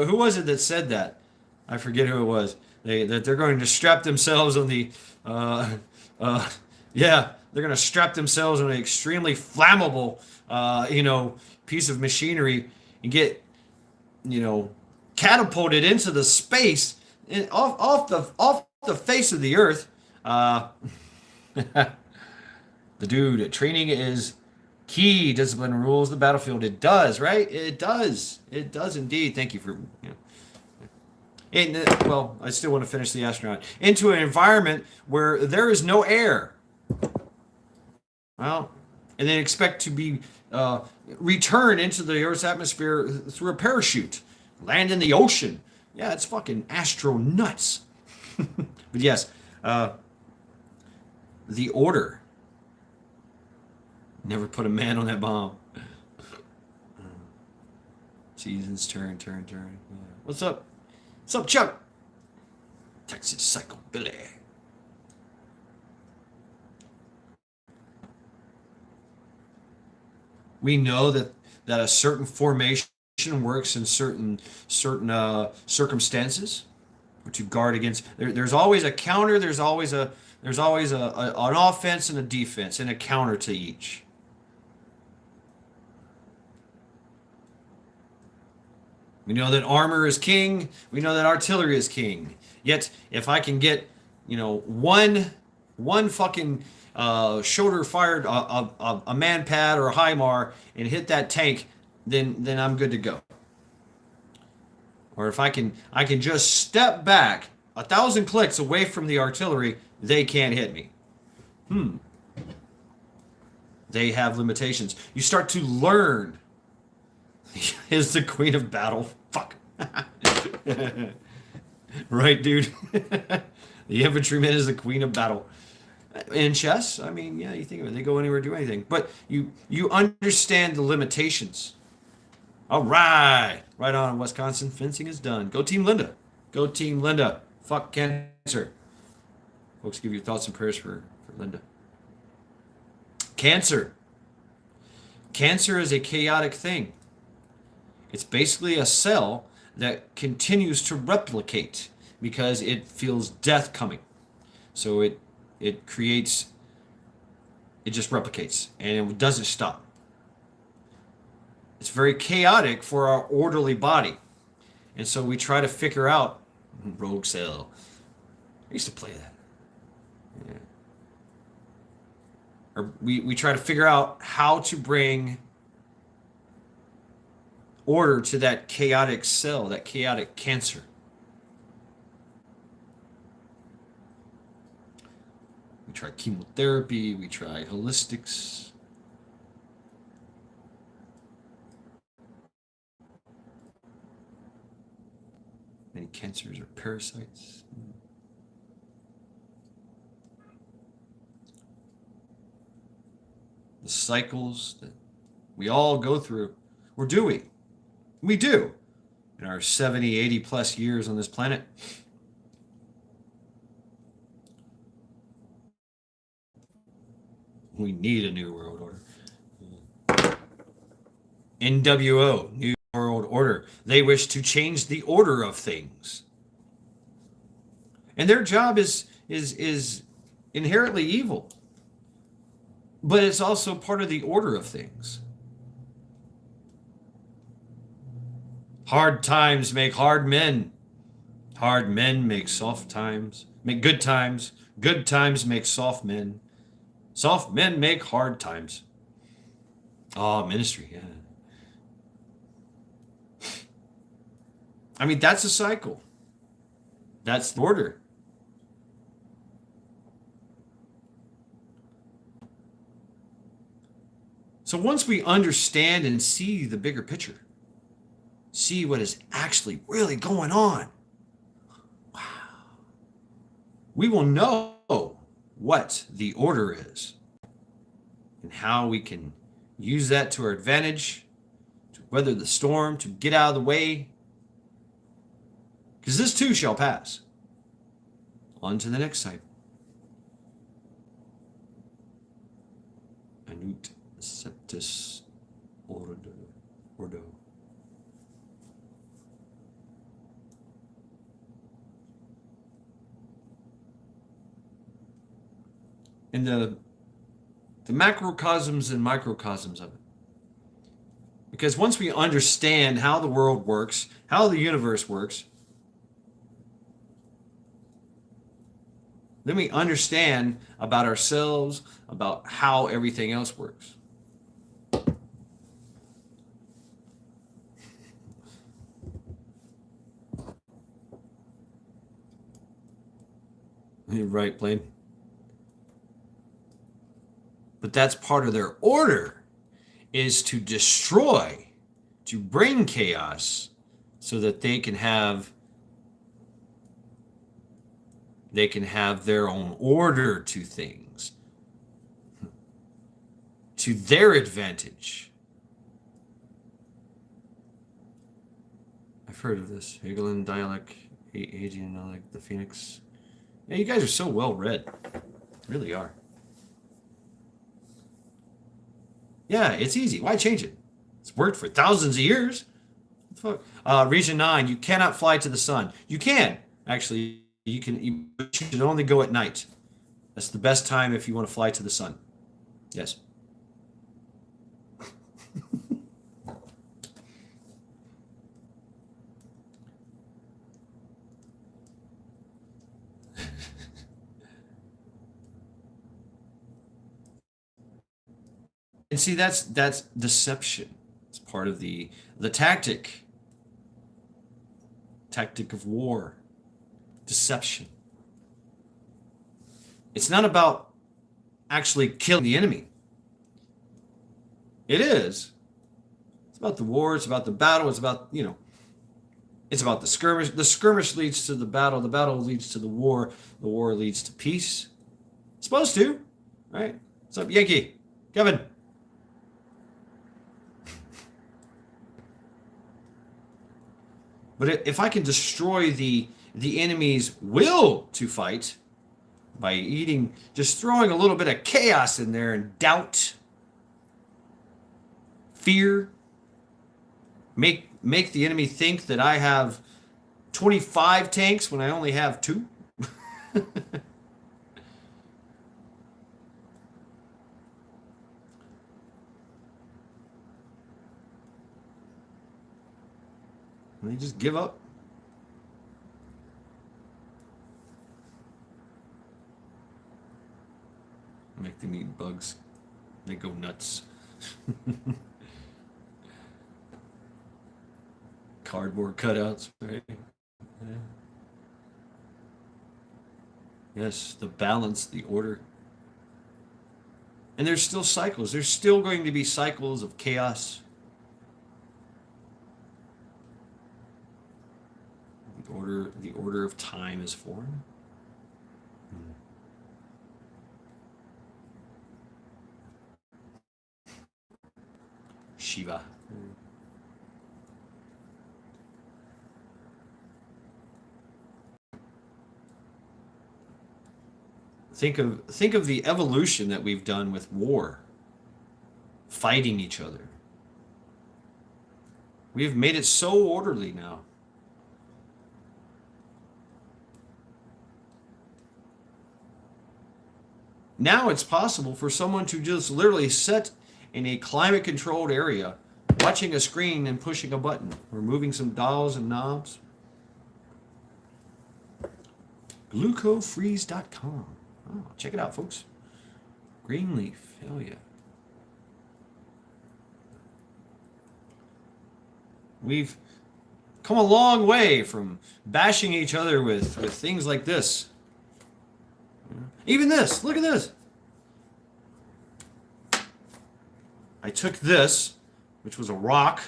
Who was it that said that? I forget who it was. That they're going to strap themselves on the, they're going to strap themselves on an extremely flammable, piece of machinery and get, catapulted into the space off the face of the earth. The dude, training is key. Discipline rules the battlefield. It does, right? It does. It does indeed. Thank you for. I still want to finish the astronaut. Into an environment where there is no air. Well, and then expect to be return into the Earth's atmosphere through a parachute, land in the ocean. Yeah, it's fucking astro nuts. But yes, the order. Never put a man on that bomb. Seasons turn. Yeah. What's up? What's up, Chuck? Texas Psycho Billy. We know that a certain formation works in certain circumstances. or to guard against. There's always a counter. There's always an offense and a defense and a counter to each. We know that armor is king. We know that artillery is king. Yet, if I can get, one fucking shoulder fired a man pad or a HIMAR and hit that tank, then I'm good to go. Or if I can just step back 1,000 clicks away from the artillery, they can't hit me. They have limitations. You start to learn. Is the queen of battle. Fuck. Right, dude? The infantryman is the queen of battle. In chess, I mean, yeah, you think of it. They go anywhere, do anything. But you understand the limitations. All right. Right on, Wisconsin. Fencing is done. Go Team Linda. Go Team Linda. Fuck cancer. Folks, give your thoughts and prayers for Linda. Cancer. Cancer is a chaotic thing. It's basically a cell that continues to replicate because it feels death coming. So it just replicates and it doesn't stop. It's very chaotic for our orderly body. And so we try to figure out rogue cell. I used to play that. Yeah. Or we try to figure out how to bring order to that chaotic cell, that chaotic cancer. We try chemotherapy, we try holistics. Many cancers are parasites. The cycles that we all go through, or do we? We do. In our 70, 80 plus years on this planet. We need a new world order. NWO, New World Order. They wish to change the order of things. And their job is inherently evil. But it's also part of the order of things. Hard times make hard men. Hard men make soft times. Make good times. Good times make soft men. Soft men make hard times. Oh, ministry, yeah. I mean, that's a cycle. That's the order. So once we understand and see the bigger picture, see what is actually really going on, wow, we will know what the order is and how we can use that to our advantage, to weather the storm, to get out of the way. Because this too shall pass. On to the next cycle. Anut septis ordo. And the macrocosms and microcosms of it. Because once we understand how the world works, how the universe works, then we understand about ourselves, about how everything else works. You're right, Blaine. But that's part of their order, is to destroy, to bring chaos, so that they can have their own order to things, to their advantage. I've heard of this. Hegelian dialect, Asian dialect, the Phoenix. Yeah, you guys are so well read. Really are. Yeah, it's easy. Why change it? It's worked for thousands of years. Fuck. Region 9, you cannot fly to the sun. You can. Actually, you should only go at night. That's the best time if you want to fly to the sun. Yes. And see, that's deception. It's part of the tactic of war. Deception. It's not about actually killing the enemy. It is. It's about the war, it's about the battle, it's about, it's about the skirmish. The skirmish leads to the battle leads to the war leads to peace. It's supposed to, right? What's up, Yankee? Kevin. But if I can destroy the enemy's will to fight by just throwing a little bit of chaos in there and doubt, fear, make the enemy think that I have 25 tanks when I only have 2. And they just give up. Make them eat bugs. They go nuts. Cardboard cutouts, right? Yeah. Yes, the balance, the order. And there's still cycles. There's still going to be cycles of chaos. The order of time is formed. Shiva. Think of the evolution that we've done with war, fighting each other. We've made it so orderly now. Now it's possible for someone to just literally sit in a climate-controlled area, watching a screen and pushing a button, or moving some dials and knobs. Glucofreeze.com. Oh, check it out, folks. Greenleaf, hell yeah. We've come a long way from bashing each other with things like this. Even this, look at this. I took this, which was a rock,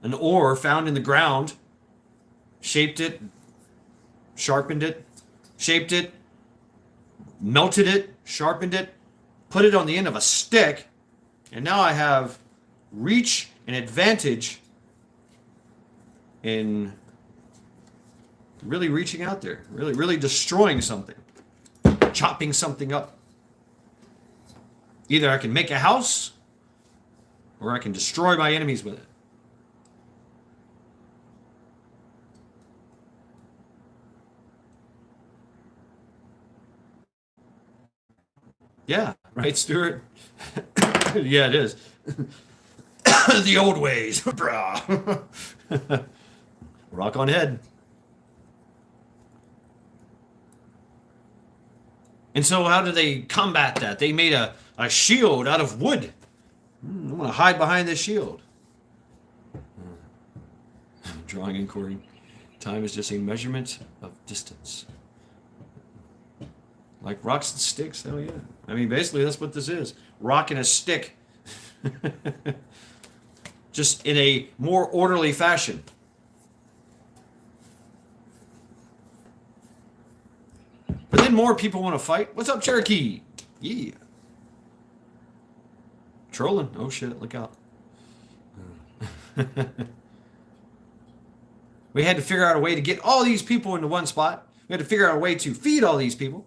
an ore found in the ground, shaped it, sharpened it, shaped it, melted it, sharpened it, put it on the end of a stick, and now I have reach and advantage in really reaching out there, really destroying something, chopping something up. Either I can make a house, or I can destroy my enemies with it. Yeah, right, Stuart? Yeah, it is. The old ways. Brah. Rock on head. And so how do they combat that? They made a shield out of wood. I'm going to hide behind this shield. Drawing and quartering. Time is just a measurement of distance. Like rocks and sticks, hell yeah. I mean, basically that's what this is. Rock and a stick. Just in a more orderly fashion. But then more people want to fight. What's up, Cherokee? Yeah. Trolling. Oh shit, look out. We had to figure out a way to get all these people into one spot. We had to figure out a way to feed all these people.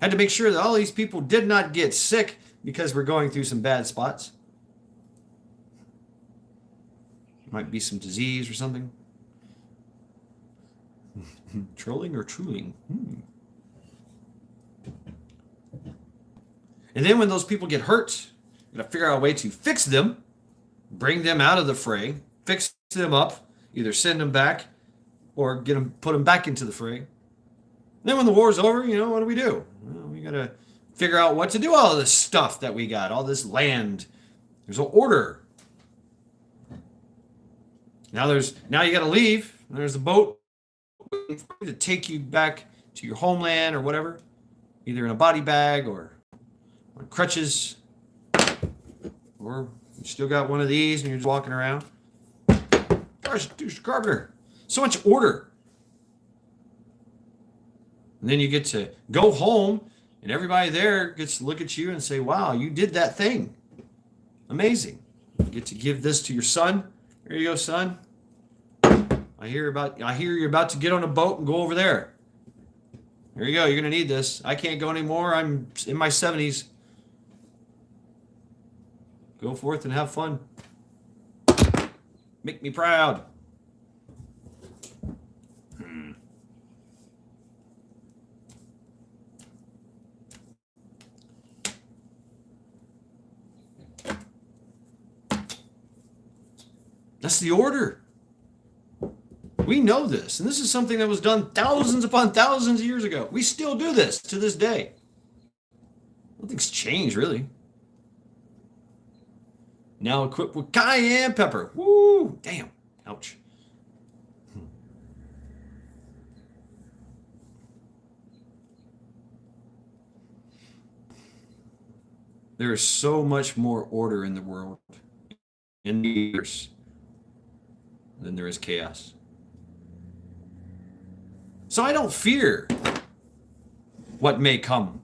Had to make sure that all these people did not get sick because we're going through some bad spots. Might be some disease or something. Trolling or truling? And then when those people get hurt, you gotta figure out a way to fix them, bring them out of the fray, fix them up, either send them back or put them back into the fray. And then when the war's over, what do we do? Well, we gotta figure out what to do with all this stuff that we got, all this land. There's an order. Now you gotta leave. There's a boat to take you back to your homeland or whatever, either in a body bag or on crutches, or you still got one of these and you're just walking around. Gosh, Mr. Carpenter, so much order. And then you get to go home and everybody there gets to look at you and say, wow, you did that thing. Amazing. You get to give this to your son. Here you go, son. I hear you're about to get on a boat and go over there. Here you go. You're going to need this. I can't go anymore. I'm in my 70s. Go forth and have fun. Make me proud. That's the order. We know this, and this is something that was done thousands upon thousands of years ago. We still do this to this day. Nothing's changed, really. Now equipped with cayenne pepper. Woo! Damn. Ouch. There is so much more order in the world, in the universe, than there is chaos. So I don't fear what may come.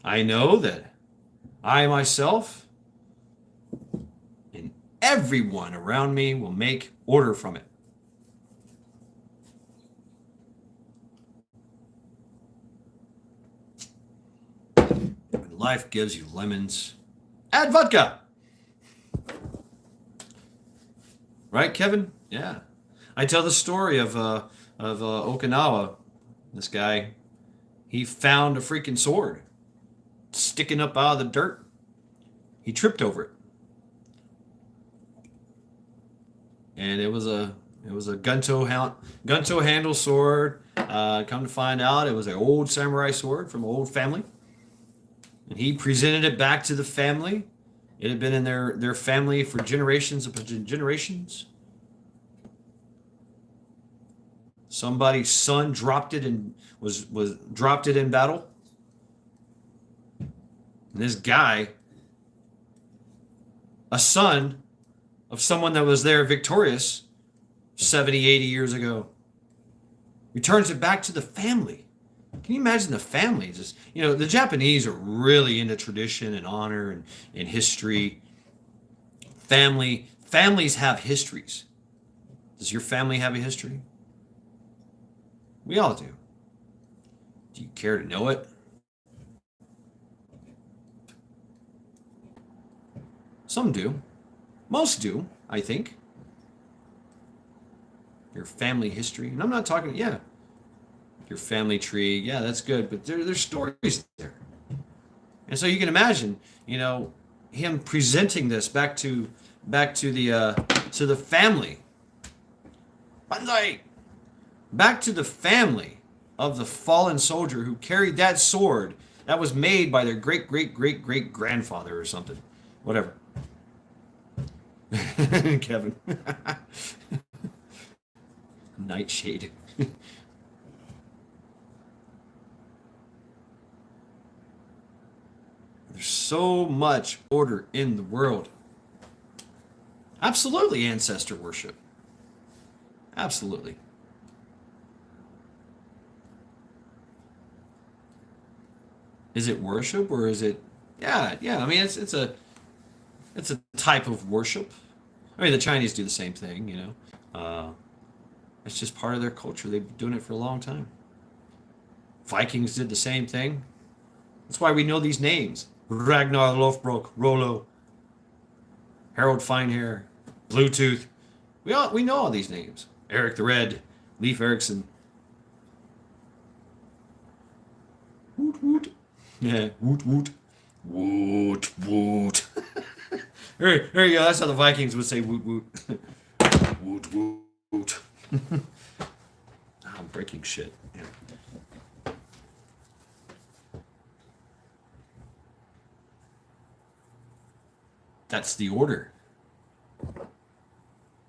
I know that I myself and everyone around me will make order from it. When life gives you lemons, add vodka. Right, Kevin? Yeah. I tell the story of Okinawa. This guy, he found a freaking sword sticking up out of the dirt. He tripped over it, and it was a gunto handle sword. Come to find out, it was an old samurai sword from an old family, and he presented it back to the family. It had been in their family for generations upon generations. Somebody's son dropped it and dropped it in battle. And this guy, a son of someone that was there victorious 70, 80 years ago, returns it back to the family. Can you imagine the family? Just, the Japanese are really into tradition and honor and history. Families have histories. Does your family have a history? We all do. Do you care to know it? Some do. Most do, I think. Your family history. And I'm not talking, your family tree. Yeah, that's good. But there's stories there. And so you can imagine, him presenting this back to the family. Banzai! Back to the family of the fallen soldier who carried that sword that was made by their great grandfather or something. Whatever. Kevin. Nightshade. There's so much order in the world. Absolutely ancestor worship. Absolutely. Is it worship or is it? Yeah. I mean, it's a type of worship. I mean, the Chinese do the same thing, It's just part of their culture. They've been doing it for a long time. Vikings did the same thing. That's why we know these names: Ragnar Lothbrok, Rollo, Harold Finehair, Bluetooth. We know all these names. Eric the Red, Leif Erikson. Woot woot. Yeah, woot woot. Woot woot. There you go. That's how the Vikings would say woot woot. Woot woot. I'm breaking shit. Yeah. That's the order.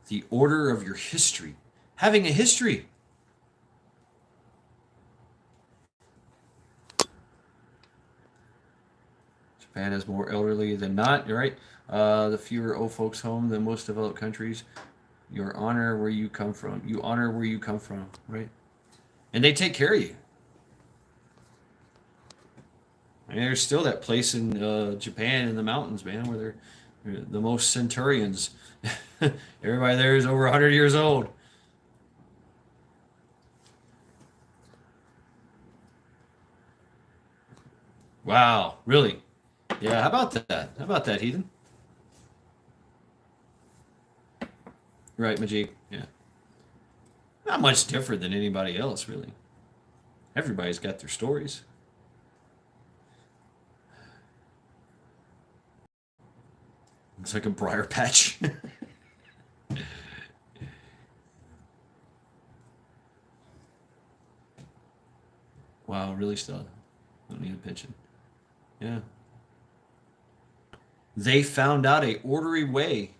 The order of your history. Having a history. Japan is more elderly than not. You're right. The fewer old folks home than most developed countries. You honor where you come from. You honor where you come from, right? And they take care of you. And there's still that place in Japan in the mountains, man, where they're the most centurions. Everybody there is over 100 years old. Wow, really? Yeah, how about that? How about that, heathen? Right, Majik? Yeah. Not much different than anybody else, really. Everybody's got their stories. Looks like a briar patch. Wow, really still? Don't need a pension. Yeah. They found out a orderly way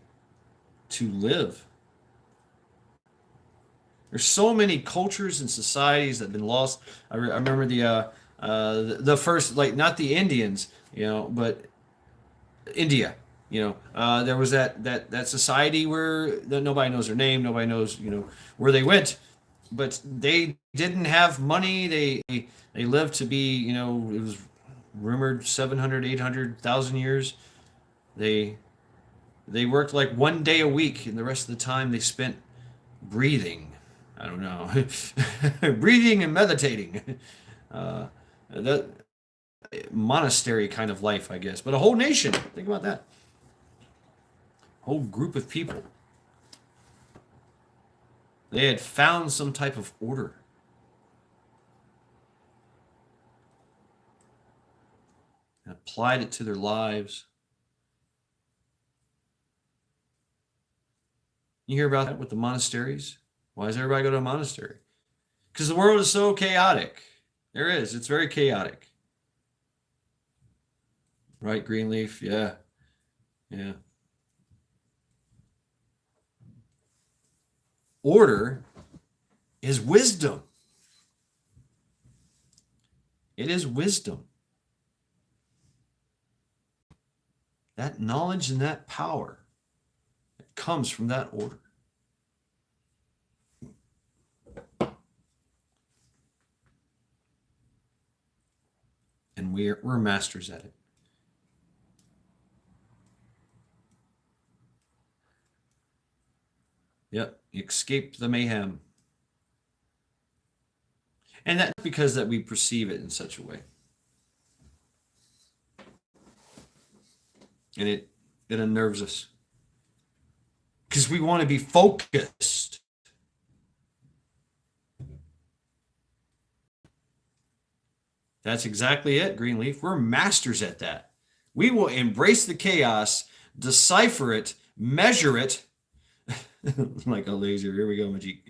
to live. There's so many cultures and societies that have been lost. I remember the first, like, not the Indians, but India. There was that society where nobody knows their name, nobody knows where they went, but they didn't have money. They lived to be it was rumored 700, 800,000 years. They worked like 1 day a week, and the rest of the time they spent breathing. I don't know, breathing and meditating. That monastery kind of life, I guess. But a whole nation. Think about that. Whole group of people. They had found some type of order. And applied it to their lives. You hear about that with the monasteries? Why does everybody go to a monastery? Because the world is so chaotic. There is. It's very chaotic. Right, Greenleaf? Yeah. Yeah. Order is wisdom. It is wisdom. That knowledge and that power that comes from that order. And we're masters at it. Yep, escape the mayhem. And that's because that we perceive it in such a way. And it unnerves us. Because we want to be focused. That's exactly it, Greenleaf. We're masters at that. We will embrace the chaos, decipher it, measure it. Like a laser. Here we go, Majik.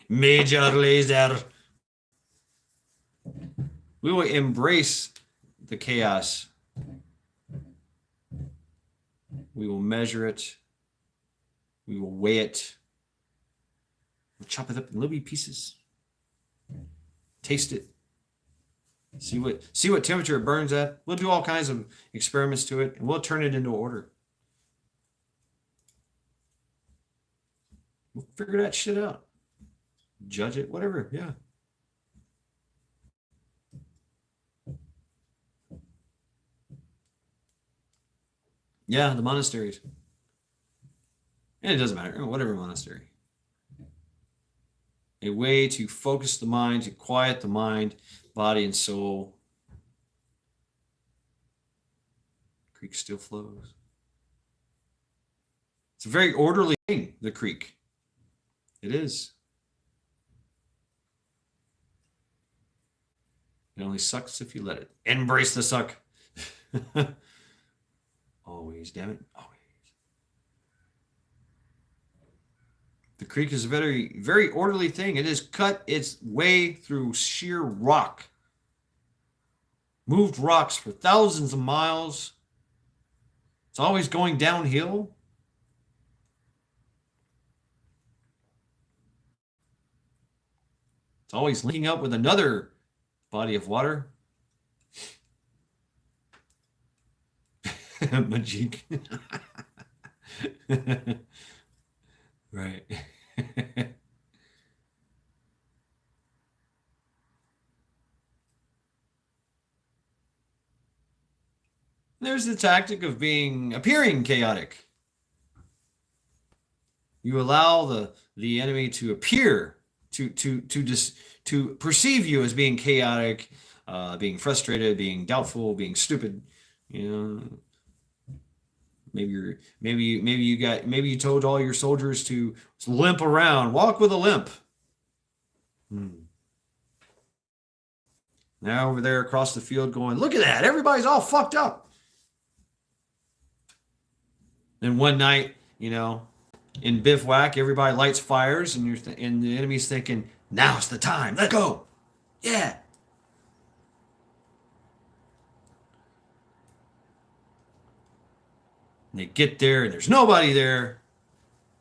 Major laser. We will embrace the chaos. We will measure it. We will weigh it. We'll chop it up in little pieces. Taste it. See what temperature it burns at. We'll do all kinds of experiments to it, and we'll turn it into order. We'll figure that shit out. Judge it, whatever. Yeah. Yeah, the monasteries. And it doesn't matter. Whatever monastery. A way to focus the mind, to quiet the mind, body, and soul. Creek still flows. It's a very orderly thing, the creek. It is. It only sucks if you let it. Embrace the suck. Always, damn it. Always. The creek is a very, very orderly thing. It has cut its way through sheer rock. Moved rocks for thousands of miles. It's always going downhill. It's always linking up with another body of water. Majik. Right. There's the tactic of appearing chaotic. You allow the enemy to appear, to perceive you as being chaotic, being frustrated, being doubtful, being stupid. You know, maybe you told all your soldiers to limp around, walk with a limp. Now over there across the field going, look at that, everybody's all fucked up. Then one night, you know, in bivouac, everybody lights fires, and and the enemy's thinking, now's the time, let's go. Yeah. And they get there, and there's nobody there.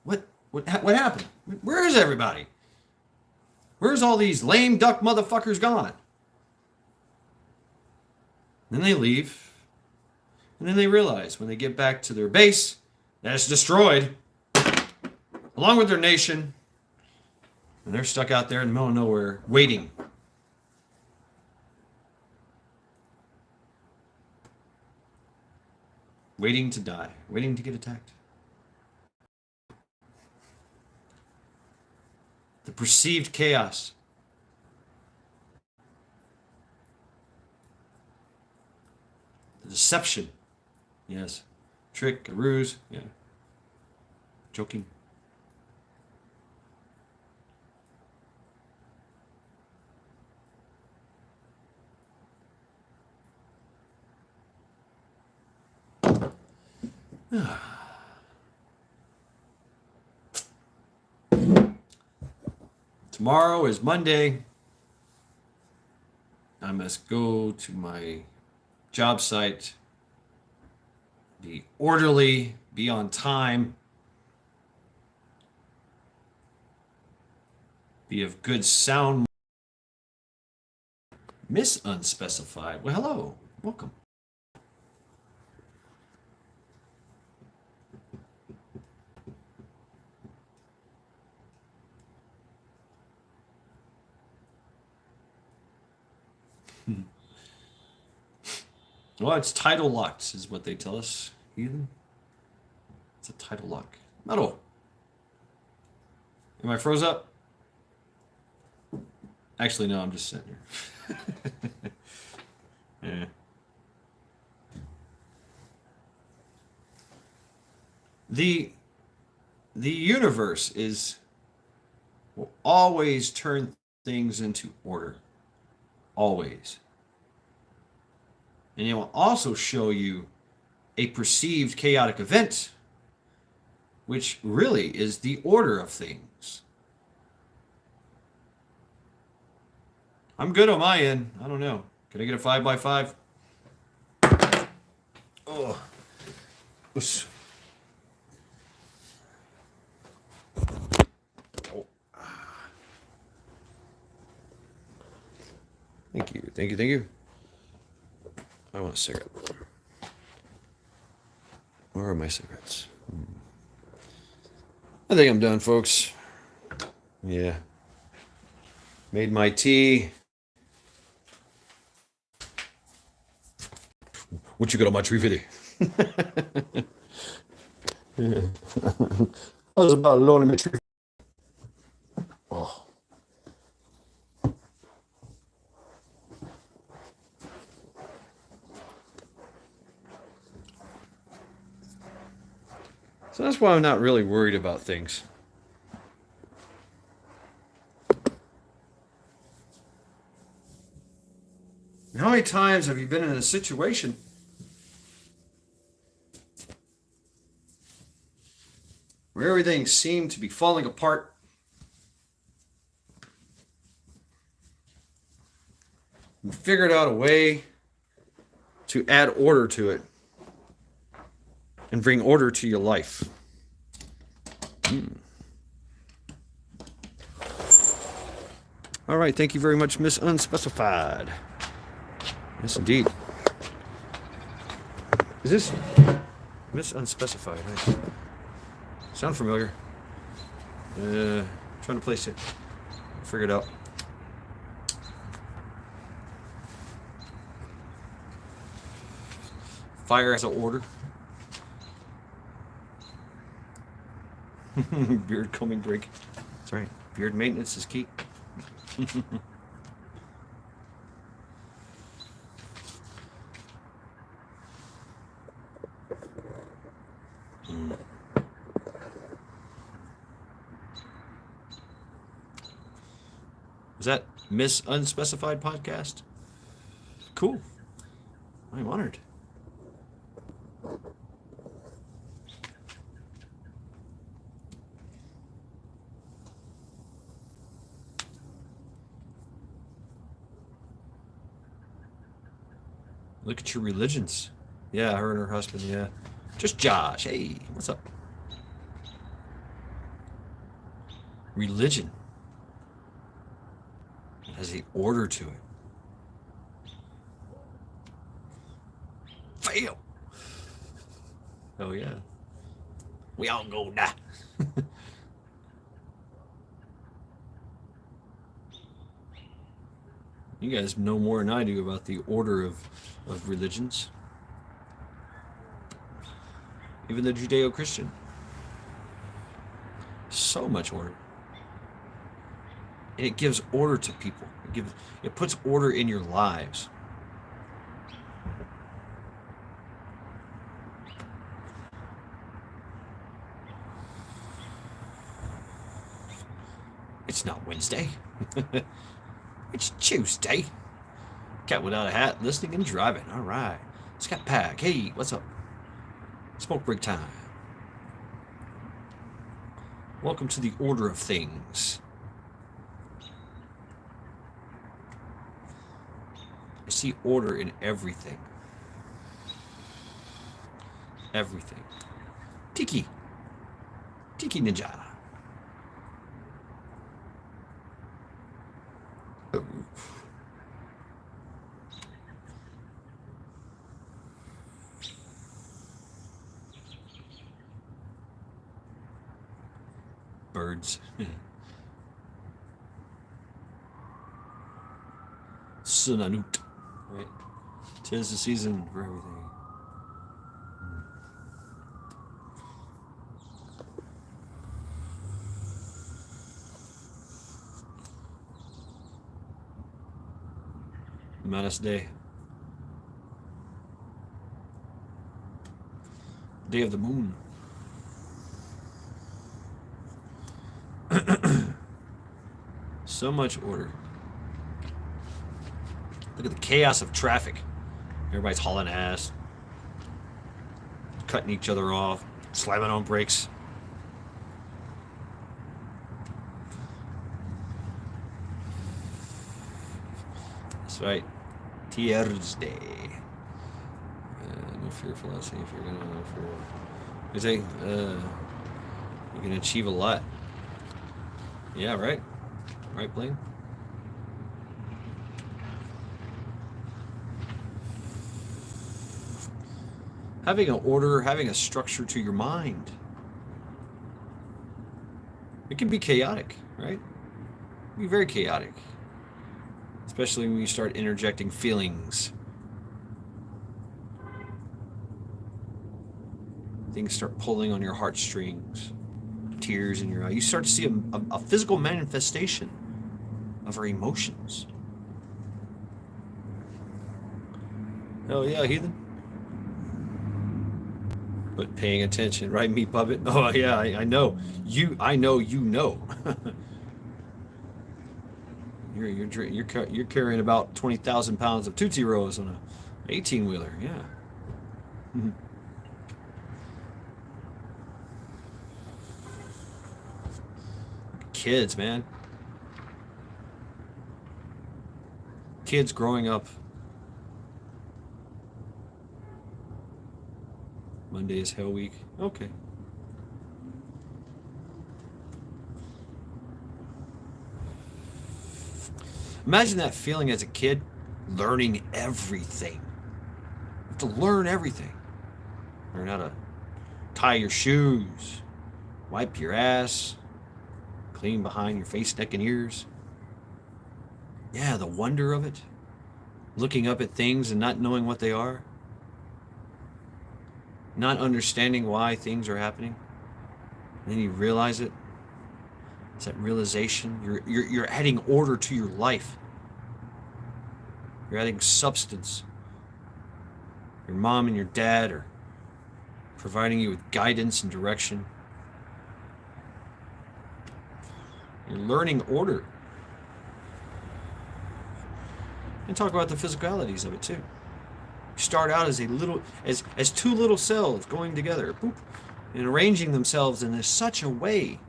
What happened? Where is everybody? Where's all these lame duck motherfuckers gone? Then they leave, and then they realize when they get back to their base that it's destroyed, along with their nation, and they're stuck out there in the middle of nowhere, waiting. Waiting to die, waiting to get attacked. The perceived chaos. The deception. Yes. Trick, a ruse. Yeah. Joking. Tomorrow is Monday. I must go to my job site, be orderly, be on time, be of good sound. Miss Unspecified. Well, hello. Welcome. Well, it's title locked, is what they tell us. Heathen. It's a title lock. Metal. Am I froze up? Actually, no, I'm just sitting here. Yeah. The universe will always turn things into order. Always. And it will also show you a perceived chaotic event, which really is the order of things. I'm good on my end. I don't know. Can I get a 5x5? Oh. Oops. Oh. Thank you. Thank you. Thank you. I want a cigarette. Where are my cigarettes? I think I'm done, folks. Yeah. Made my tea. What you got on my tree, Fiddy? Yeah. I was about alone in my tree. Oh. So that's why I'm not really worried about things. And how many times have you been in a situation where everything seemed to be falling apart? You figured out a way to add order to it and bring order to your life. All right, thank you very much, Miss Unspecified. Yes, indeed. Is this Miss Unspecified? Right? Sound familiar? Trying to place it. Figure it out. Fire as an order. Beard combing break. That's right. Beard maintenance is key. Is that Miss Unspecified Podcast? Cool. I'm honored. Look at your religions. Yeah, her and her husband, yeah. Just Josh. Hey, what's up? Religion has the order to it. Fail. Oh, yeah. We all go die. You guys know more than I do about the order of religions. Even the Judeo-Christian. So much order. And it gives order to people. It puts order in your lives. It's not Wednesday. It's Tuesday. Cat without a hat, listening and driving. All right. Scott Pack. Hey, what's up? Smoke break time. Welcome to the order of things. I see order in everything. Everything. Tiki. Tiki Ninja. Birds. Sunanut. Right. 'Tis the season for everything. Manus Day. Day of the moon. So much order. Look at the chaos of traffic. Everybody's hauling ass, cutting each other off, slamming on brakes. That's right. Tier's Day. No fear for let's see if you're gonna know for. You say you can achieve a lot. Yeah, right. Right, Blaine? Having an order, having a structure to your mind. It can be chaotic, right? It can be very chaotic. Especially when you start interjecting feelings. Things start pulling on your heartstrings. Tears in your eye. You start to see a physical manifestation of our emotions. Hell yeah, heathen. But paying attention, right, Meat Puppet? Oh yeah, I know. I know you know. You're carrying about 20,000 pounds of Tootsie Rolls on a 18-wheeler. Yeah. Kids, man. Kids growing up. Monday is Hell Week. Okay. Imagine that feeling as a kid, learning everything. You have to learn everything. Learn how to tie your shoes, wipe your ass, clean behind your face, neck, and ears. Yeah, the wonder of it. Looking up at things and not knowing what they are. Not understanding why things are happening. And then you realize it. It's that realization. You're adding order to your life. You're adding substance. Your mom and your dad are providing you with guidance and direction. You're learning order. And talk about the physicalities of it too. You start out as as two little cells going together, boop, and arranging themselves in such a way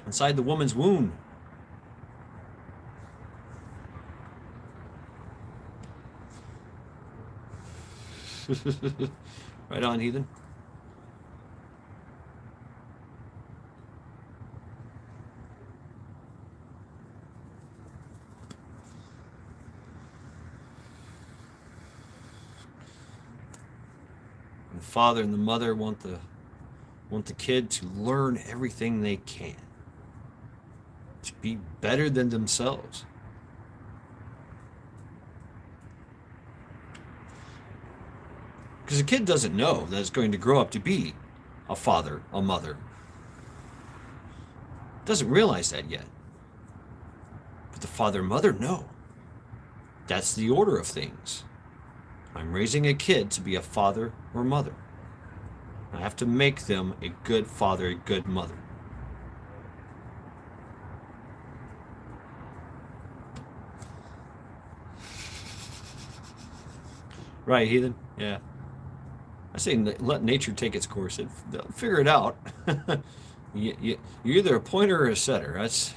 inside the woman's womb. Right on, heathen. And the father and the mother want the kid to learn everything they can, to be better than themselves. Because a kid doesn't know that it's going to grow up to be a father, a mother. Doesn't realize that yet. But the father and mother know. That's the order of things. I'm raising a kid to be a father or mother. I have to make them a good father, a good mother. Right, heathen? Yeah. I say let nature take its course. They'll figure it out. You're either a pointer or a setter. That's,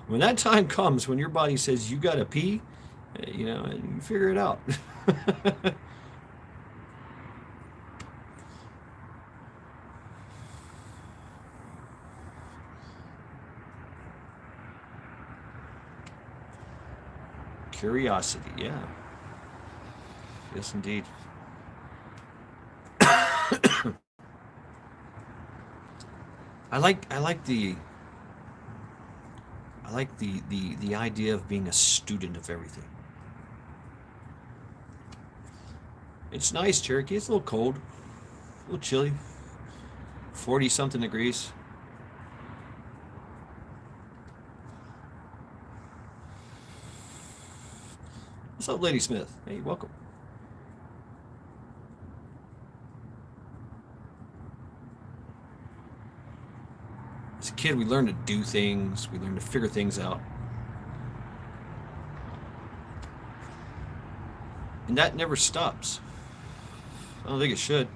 when that time comes, when your body says you gotta pee, you figure it out. Curiosity, yeah. Yes, indeed. I like the idea of being a student of everything. It's nice, Cherokee. It's a little cold, a little chilly, 40-something degrees. What's up, Lady Smith? Hey, welcome. As a kid, we learn to do things. We learn to figure things out. And that never stops. I don't think it should.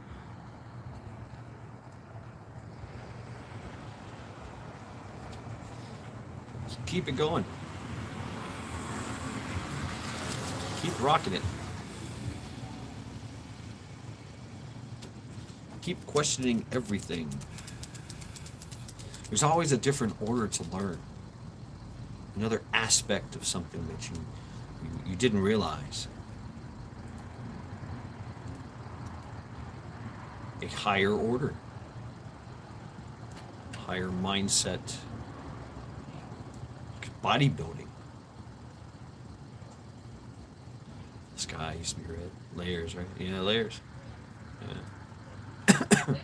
Just keep it going. Keep rocking it. Keep questioning everything. There's always a different order to learn. Another aspect of something that you didn't realize. A higher order. Higher mindset. Bodybuilding. The sky used to be red. Layers, right? Yeah, layers. Yeah.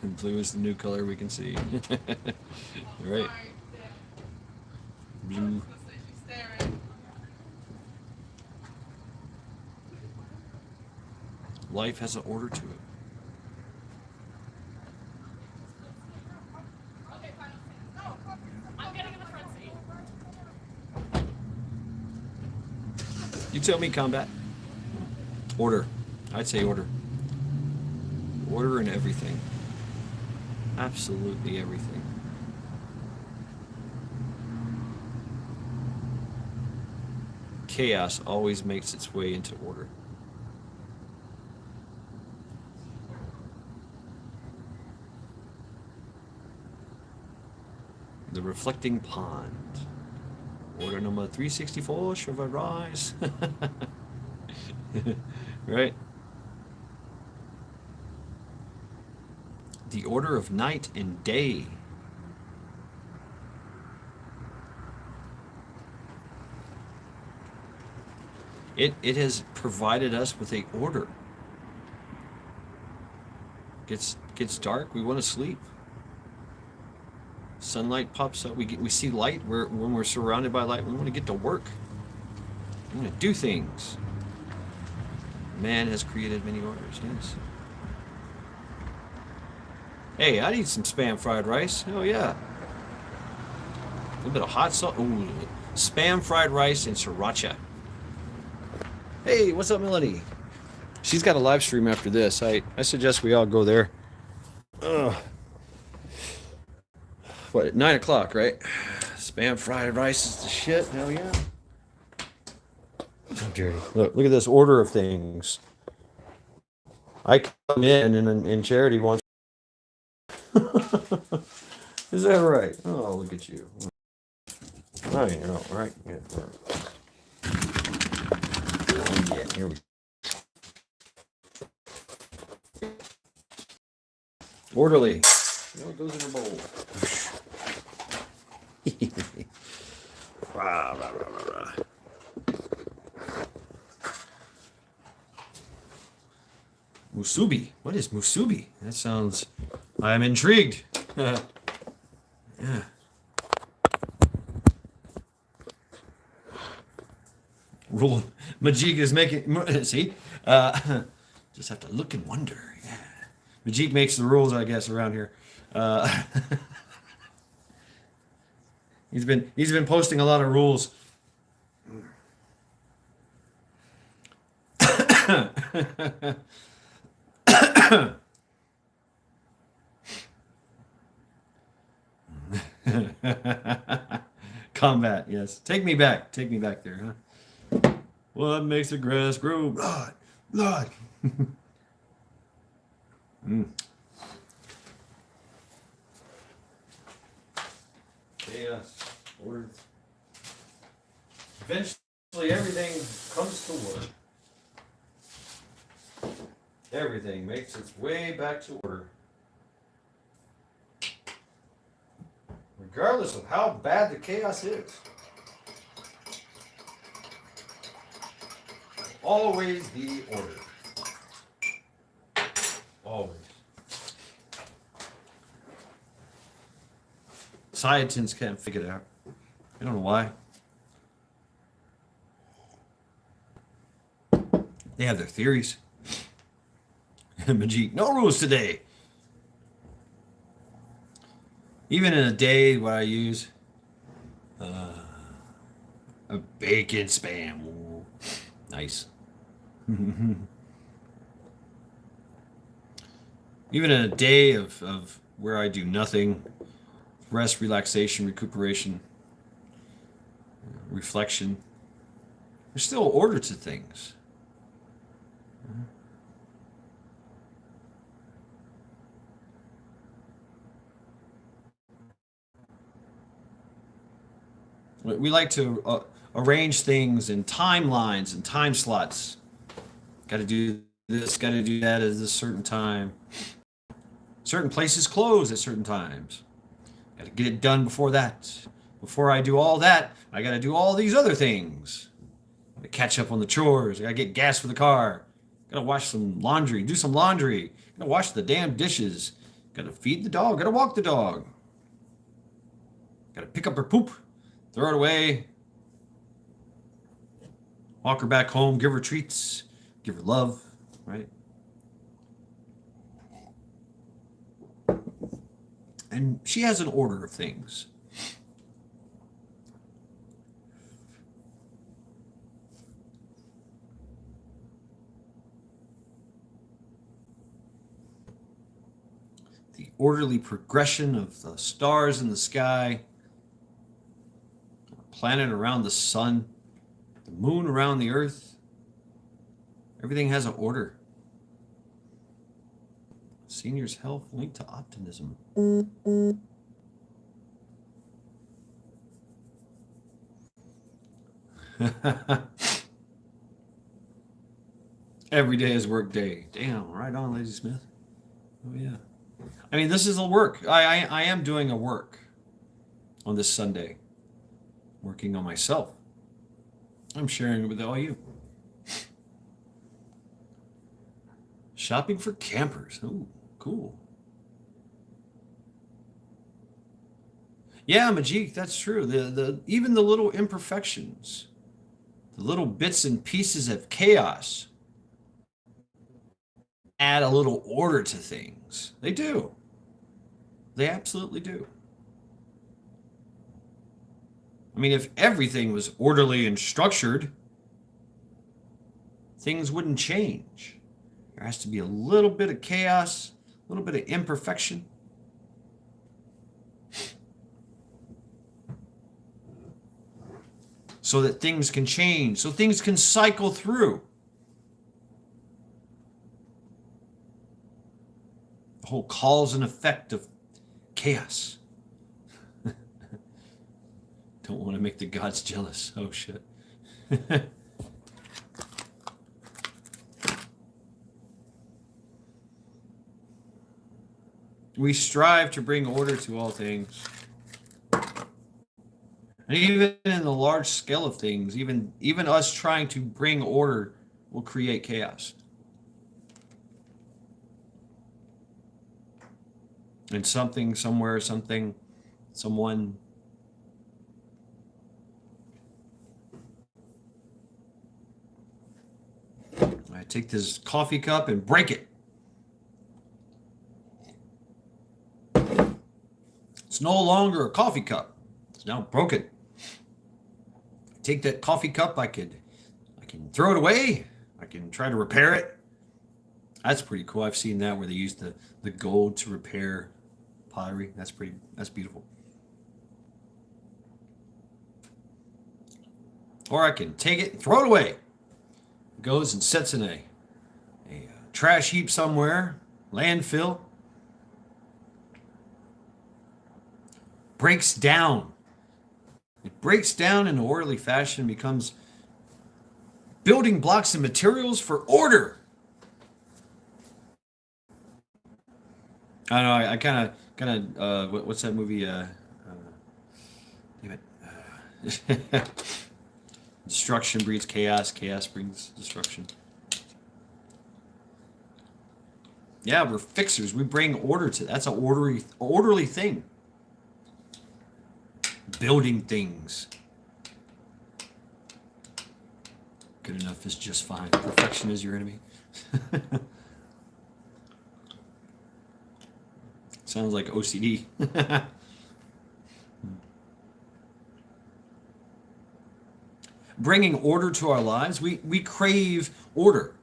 Blue is the new color we can see. Right. Blue. life has an order to it. You tell me, combat. Order. I'd say order. Order in everything. Absolutely everything. Chaos always makes its way into order. The reflecting pond. Order number 364 shall arise. Right? The order of night and day. It has provided us with a order. Gets dark, we want to sleep. Sunlight pops up, we see light. When we're surrounded by light, we want to get to work. We want to do things. Man has created many orders, yes. Hey, I need some Spam fried rice. Oh yeah. A little bit of hot sauce. Ooh, Spam fried rice and sriracha. Hey, what's up, Melanie? She's got a live stream after this. I suggest we all go there. What, at 9 o'clock, right? Spam fried rice is the shit. Hell yeah. Oh, Jerry. Look at this order of things. I come in and Charity wants. Is that right? Oh, look at you. Oh, you know, right? Yeah. Yeah, here we go. Orderly. You know, it goes in a bowl. Rah, rah, rah, rah, rah. Musubi. What is musubi? That sounds... I'm intrigued. Yeah. Rule. Majik is making... See? Just have to look and wonder. Yeah. Majik makes the rules, I guess, around here. He's been posting a lot of rules. Combat, yes. Take me back there, huh? What makes the grass grow? Blood. Chaos. Order. Eventually, everything comes to order. Everything makes its way back to order. Regardless of how bad the chaos is. Always the order. Always. Scientists can't figure it out. I don't know why. They have their theories. Majik, no rules today. Even in a day what I use a bacon spam. Ooh, nice. Even in a day of where I do nothing, rest, relaxation, recuperation, reflection, there's still order to things. We like to arrange things in timelines and time slots. Got to do this, got to do that at a certain time. Certain places close at certain times. Got to get it done before that. Before I do all that, I got to do all these other things. Got to catch up on the chores. I got to get gas for the car. Got to wash some laundry, do some laundry. Got to wash the damn dishes. Got to feed the dog. Got to walk the dog. Got to pick up her poop. Throw it away. Walk her back home. Give her treats. Give her love. Right? And she has an order of things. The orderly progression of the stars in the sky, the planet around the sun, the moon around the earth. Everything has an order. Seniors' health linked to optimism. Every day is work day. Damn, right on, Lady Smith. Oh yeah. I mean, this is a work. I am doing a work on this Sunday. Working on myself. I'm sharing it with all you. Shopping for campers. Oh, cool. Yeah, Majik, that's true. The even the little imperfections, the little bits and pieces of chaos add a little order to things. They do. They absolutely do. I mean, if everything was orderly and structured, things wouldn't change. There has to be a little bit of chaos, a little bit of imperfection. So that things can change, so things can cycle through. The whole cause and effect of chaos. Don't want to make the gods jealous. Oh, shit. We strive to bring order to all things. And even in the large scale of things, even us trying to bring order will create chaos. And something, somewhere, something, someone. I take this coffee cup and break it. It's no longer a coffee cup. It's now broken. Take that coffee cup, I can throw it away. I can try to repair it. That's pretty cool. I've seen that where they use the gold to repair pottery. That's beautiful. Or I can take it and throw it away. It goes and sits in a trash heap somewhere, landfill. Breaks down. It breaks down in an orderly fashion, becomes building blocks and materials for order. I know. I kind of. What's that movie? Damn it. Destruction breeds chaos. Chaos brings destruction. Yeah, we're fixers. We bring order to. That's an orderly thing. Building things. Good enough is just fine. Perfection is your enemy. Sounds like OCD. Bringing order to our lives. We crave order.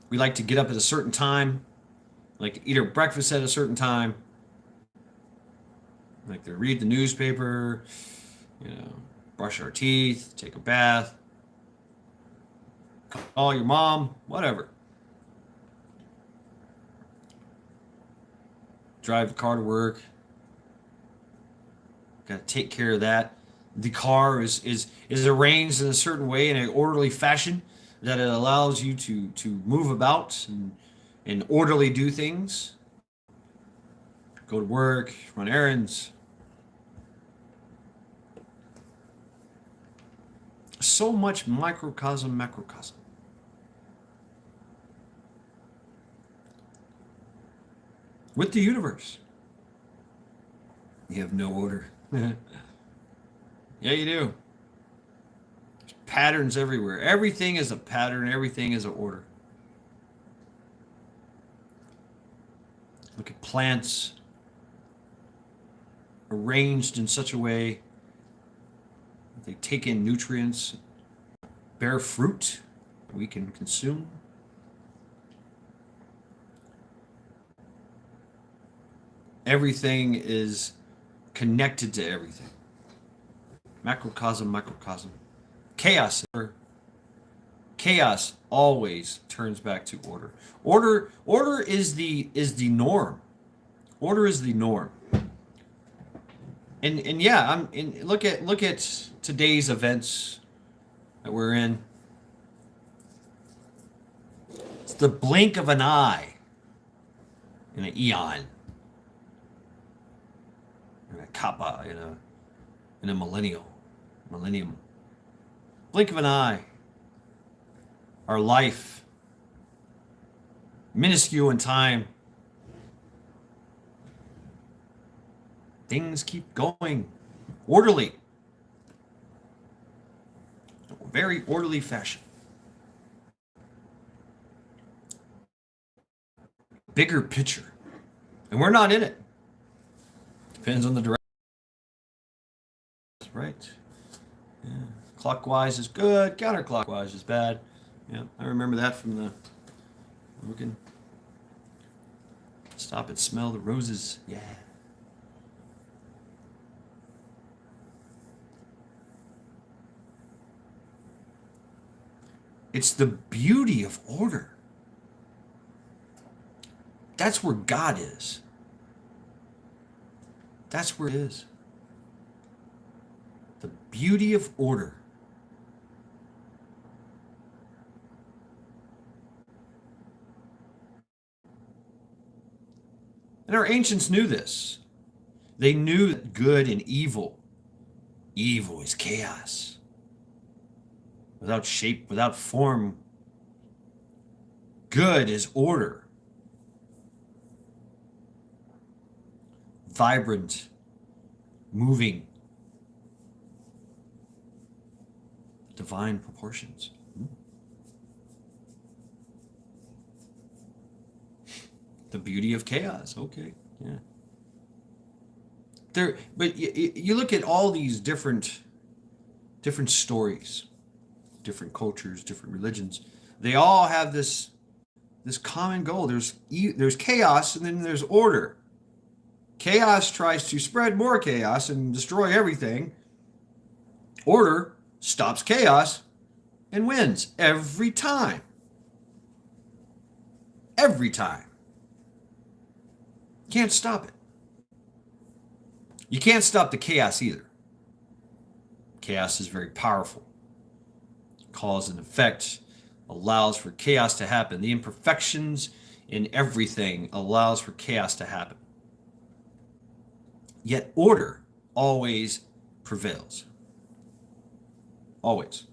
We like to get up at a certain time. Like to eat our breakfast at a certain time. Like to read the newspaper, brush our teeth, take a bath, call your mom, whatever. Drive the car to work. Got to take care of that. The car is arranged in a certain way, in an orderly fashion, that it allows you to move about and orderly do things. Go to work, run errands. So much microcosm, macrocosm. With the universe. You have no order. Yeah, you do. There's patterns everywhere. Everything is a pattern. Everything is an order. Look at plants. arranged in such a way that they take in nutrients, bear fruit we can consume. Everything is connected to everything. Macrocosm, microcosm. Chaos always turns back to order. Order is the norm. Order is the norm. And yeah, look at today's events that we're in. It's the blink of an eye in an eon. In a kappa, in a millennium. Blink of an eye. Our life, minuscule in time. Things keep going. Orderly. Very orderly fashion. Bigger picture. And we're not in it. Depends on the direction. Right. Yeah. Clockwise is good. Counterclockwise is bad. Yeah, I remember that from the. We can stop and smell the roses. Yeah. It's the beauty of order. That's where God is. That's where it is. The beauty of order. And our ancients knew this. They knew that good and evil. Evil is chaos. Without shape, without form. Good is order. Vibrant, moving, divine proportions. The beauty of chaos. Okay, yeah. But you look at all these different stories, different cultures, different religions. They all have this common goal. There's chaos, and then there's order. Chaos tries to spread more chaos and destroy everything. Order stops chaos and wins every time. Every time. Can't stop it. You can't stop the chaos either. Chaos is very powerful. Cause and effect allows for chaos to happen. The imperfections in everything allows for chaos to happen. Yet order always prevails. Always.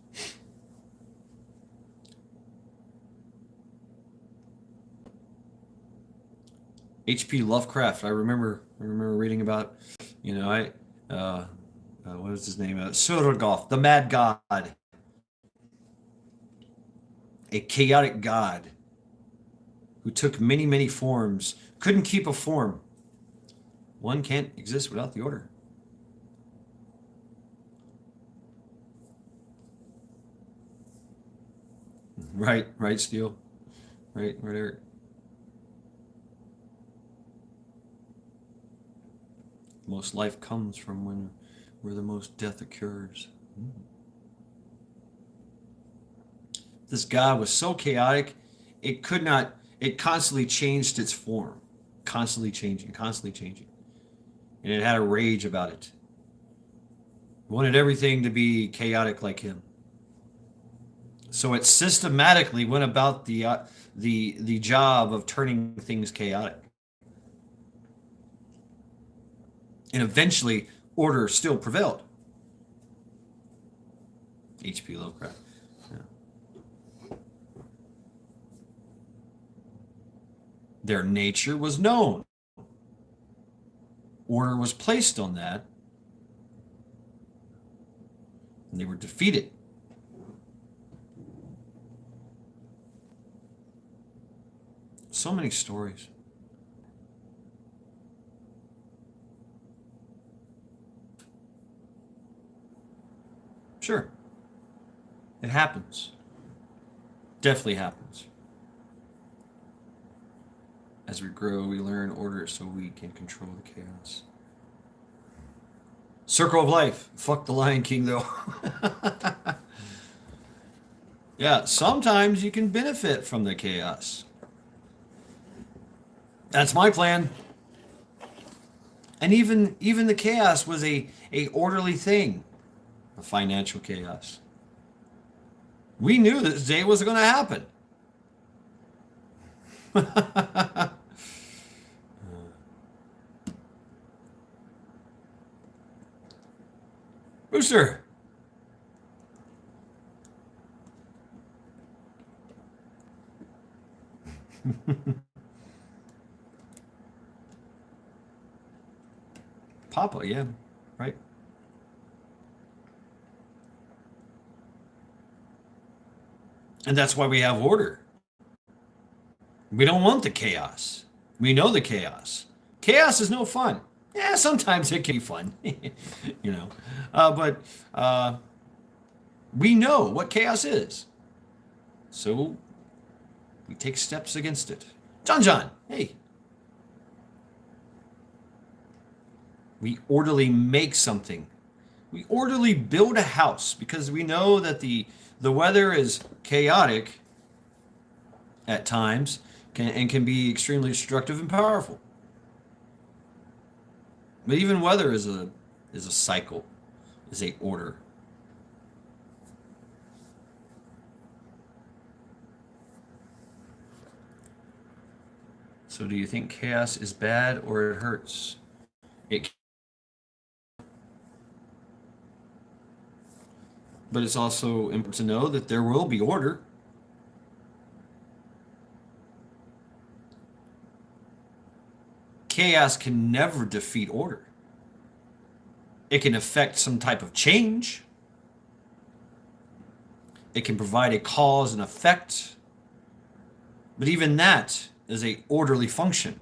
H.P. Lovecraft. I remember reading about, what was his name? Surgoth, the Mad God, a chaotic god who took many, many forms. Couldn't keep a form. One can't exist without the order. Right, Steele. Right, Eric. Most life comes from where the most death occurs. This God was so chaotic, it constantly changed its form. Constantly changing. And it had a rage about it. It wanted everything to be chaotic like him. So it systematically went about the job of turning things chaotic. And eventually, order still prevailed. H.P. Lovecraft. Yeah. Their nature was known. Order was placed on that. And they were defeated. So many stories. Sure. It happens. Definitely happens. As we grow, we learn order so we can control the chaos. Circle of life. Fuck the Lion King, though. Yeah, sometimes you can benefit from the chaos. That's my plan. And even the chaos was a orderly thing. The financial chaos. We knew this day was going to happen. Booster. Papa, yeah, right. And that's why we have order. We don't want the chaos. We know the chaos. Chaos is no fun. Yeah, sometimes it can be fun, you know. But we know what chaos is. So we take steps against it. John, hey. We orderly make something. We orderly build a house because we know that the weather is chaotic at times and can be extremely destructive and powerful. But even weather is a cycle, is a order. So do you think chaos is bad or it hurts? But it's also important to know that there will be order. Chaos can never defeat order. It can affect some type of change. It can provide a cause and effect. But even that is an orderly function.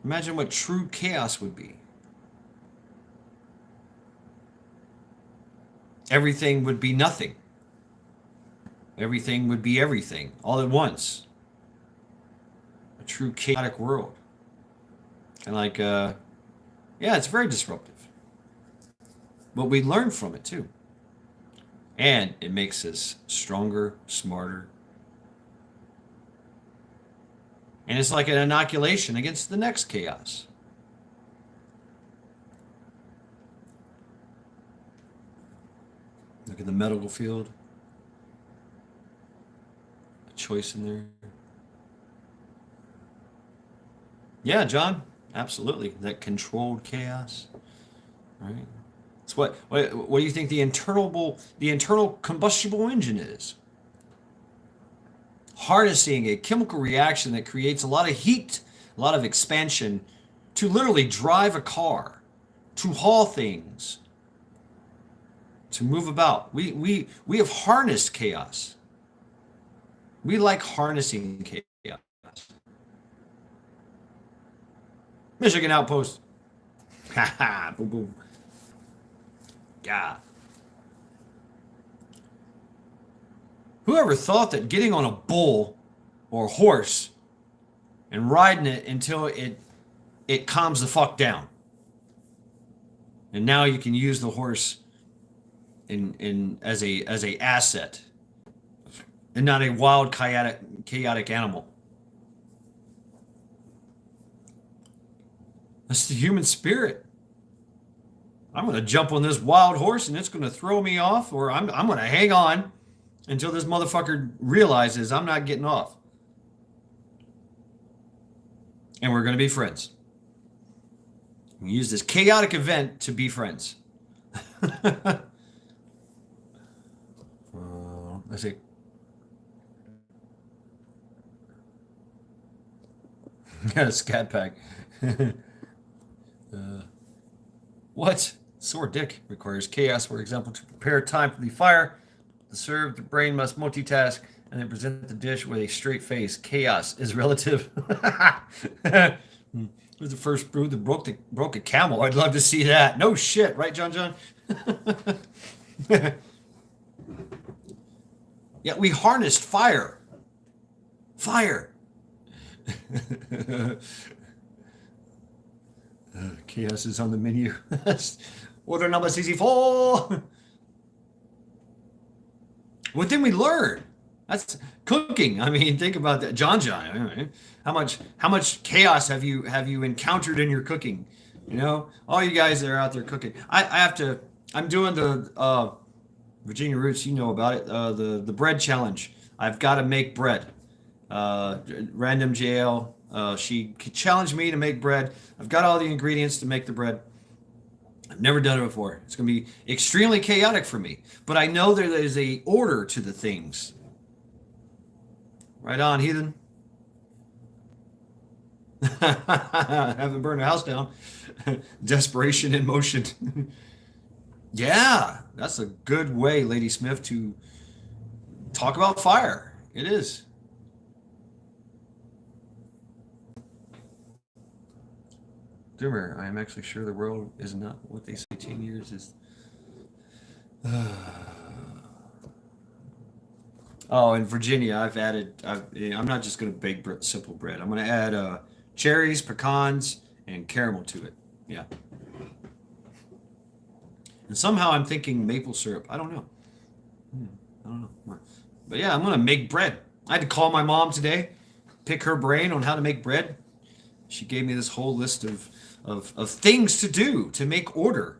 Imagine what true chaos would be. Everything would be nothing. Everything would be everything all at once. A true chaotic world. And yeah, it's very disruptive. But we learn from it too. And it makes us stronger, smarter. And it's like an inoculation against the next chaos. Look at the medical field. A choice in there. Yeah, John, absolutely. That controlled chaos, right? It's what do you think the internal combustible engine is? Harnessing a chemical reaction that creates a lot of heat, a lot of expansion to literally drive a car, to haul things, to move about. We have harnessed chaos. We like harnessing chaos. Michigan Outpost. Ha ha, boom boom. Yeah. Whoever thought that getting on a bull or a horse and riding it until it calms the fuck down. And now you can use the horse in as a asset and not a wild chaotic animal. That's the human spirit. I'm going to jump on this wild horse and it's going to throw me off, or I'm going to hang on until this motherfucker realizes I'm not getting off. And we're going to be friends. We use this chaotic event to be friends. Let's see. Got a scat pack. What? Sore dick requires chaos, for example, to prepare time for the fire. To serve, the brain must multitask and then present the dish with a straight face. Chaos is relative. Who's the first brood that broke a camel? I'd love to see that. No shit, right, John John? Yeah, we harnessed fire. Fire. Chaos is on the menu. Order number 64. What did we learn? That's cooking. I mean, think about that, John John. How much chaos have you encountered in your cooking? You know, all you guys that are out there cooking. I have to. I'm doing the Virginia Roots. You know about it. The bread challenge. I've got to make bread. Random JL. She challenged me to make bread. I've got all the ingredients to make the bread. I've never done it before. It's going to be extremely chaotic for me. But I know there is a order to the things. Right on, heathen. Haven't burned a house down. Desperation in motion. Yeah, that's a good way, Lady Smith, to talk about fire. It is. Dimmer, I am actually sure the world is not what they say 10 years is. Oh, in Virginia, I'm not just going to bake simple bread. I'm going to add cherries, pecans, and caramel to it. Yeah. And somehow I'm thinking maple syrup. I don't know. I don't know. But yeah, I'm going to make bread. I had to call my mom today, pick her brain on how to make bread. She gave me this whole list of things to do to make order.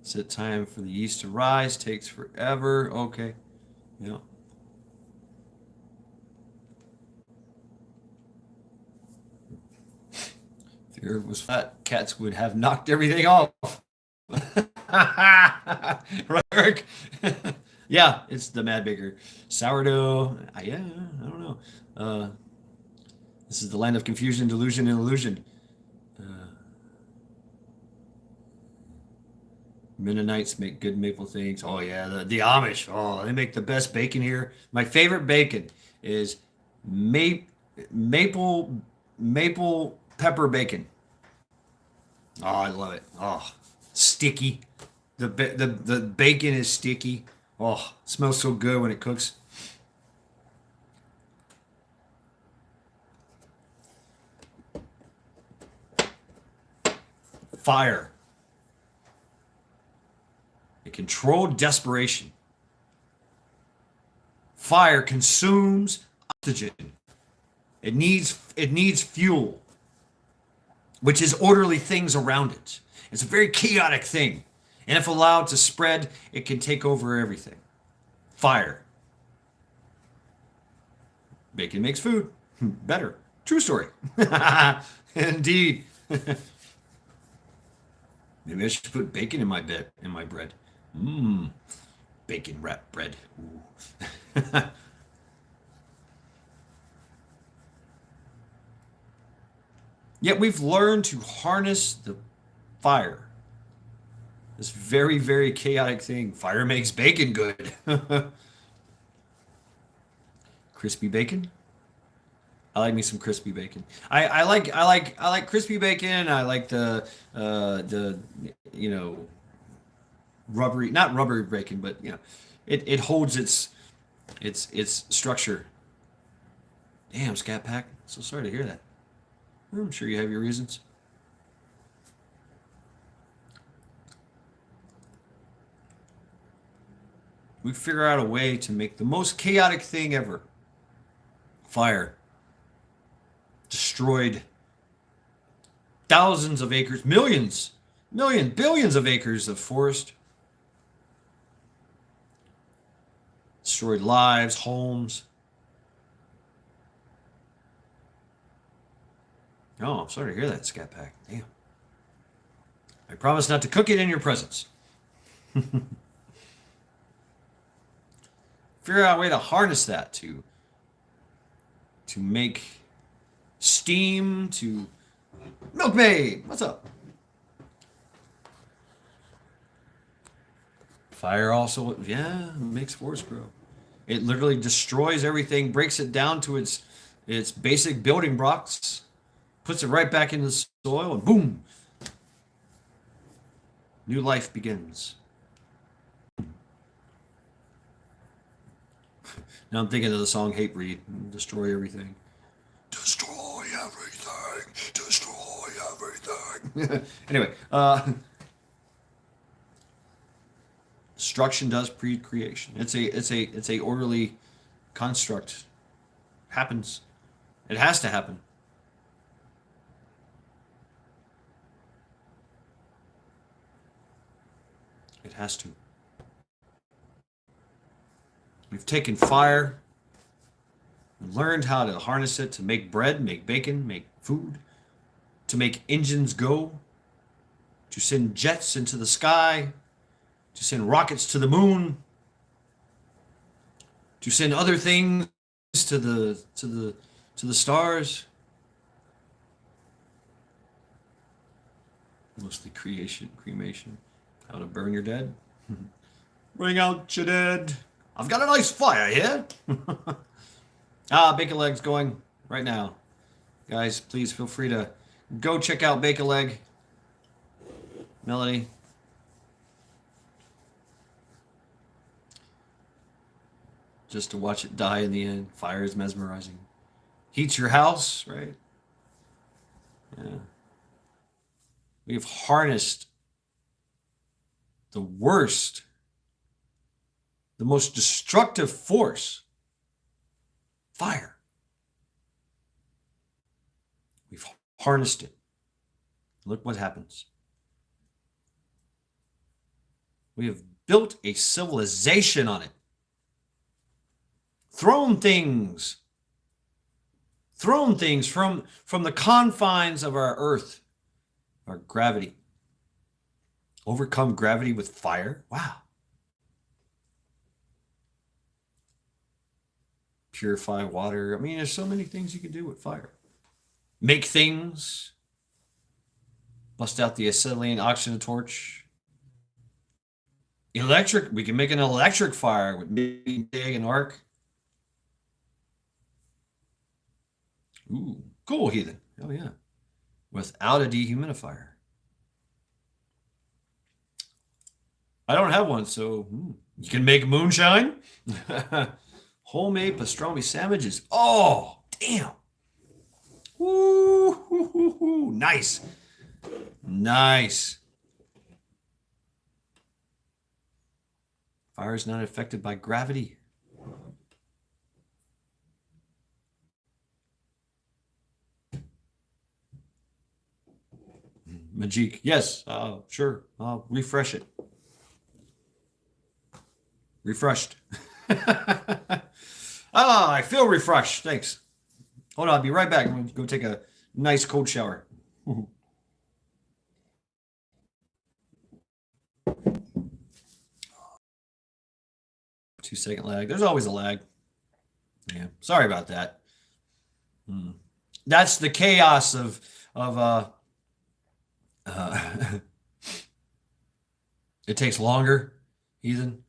Set time for the yeast to rise. Takes forever. Okay. Yeah. If the earth was flat, cats would have knocked everything off. Right, Eric? Yeah, it's the Mad Baker. Sourdough. Yeah, I don't know. This is the land of confusion, delusion, and illusion. Mennonites make good maple things. Oh yeah, the Amish. Oh, they make the best bacon here. My favorite bacon is maple pepper bacon. Oh, I love it. Oh, sticky. The bacon is sticky. Oh, it smells so good when it cooks. Fire. A controlled desperation. Fire consumes oxygen. It needs fuel, which is orderly things around it. It's a very chaotic thing. And if allowed to spread, it can take over everything. Fire. Bacon makes food better. True story. Indeed. Maybe I should put bacon in my bread. Bacon wrapped bread. Yet we've learned to harness the fire. This very, very chaotic thing. Fire makes bacon good. Crispy bacon. I like me some crispy bacon. I like crispy bacon. I like the rubbery, not rubbery bacon, but it holds its structure. Damn, Scat Pack. So sorry to hear that. I'm sure you have your reasons. We figure out a way to make the most chaotic thing ever. Fire. Destroyed thousands of acres, billions of acres of forest. Destroyed lives, homes. Oh, I'm sorry to hear that, Scat Pack. Damn. I promise not to cook it in your presence. Figure out a way to harness that to make steam, to Milkmaid. What's up? Fire also, yeah, makes forest grow. It literally destroys everything, breaks it down to its its basic building blocks, puts it right back into the soil, and boom, new life begins. Now I'm thinking of the song Hatebreed, Destroy Everything. Destroy everything. Destroy everything. Anyway, destruction does breed creation. It's a orderly construct. Happens. It has to happen. It has to. We've taken fire and learned how to harness it to make bread, make bacon, make food, to make engines go, to send jets into the sky, to send rockets to the moon, to send other things to the stars. Mostly cremation. How to burn your dead. Bring out your dead. I've got a nice fire here. Bacon Leg's going right now. Guys, please feel free to go check out Bacon Leg. Melody. Just to watch it die in the end. Fire is mesmerizing. Heats your house, right? Yeah. We have harnessed the worst, the most destructive force, fire. We've harnessed it. Look what happens. We have built a civilization on it. Thrown things from the confines of our earth, our gravity. Overcome gravity with fire. Wow. Purify water. I mean, there's so many things you can do with fire. Make things. Bust out the acetylene oxygen torch. Electric. We can make an electric fire with big and arc. Ooh, cool, Heathen. Oh, yeah. Without a dehumidifier. I don't have one, so you can make moonshine. Homemade pastrami sandwiches. Oh, damn. Woo, nice. Nice. Fire is not affected by gravity. Majik, yes, sure. I'll refresh it. Refreshed. I feel refreshed. Thanks. Hold on, I'll be right back. I'm going to go take a nice cold shower. 2-second lag. There's always a lag. Yeah, sorry about that. That's the chaos of it takes longer, Ethan.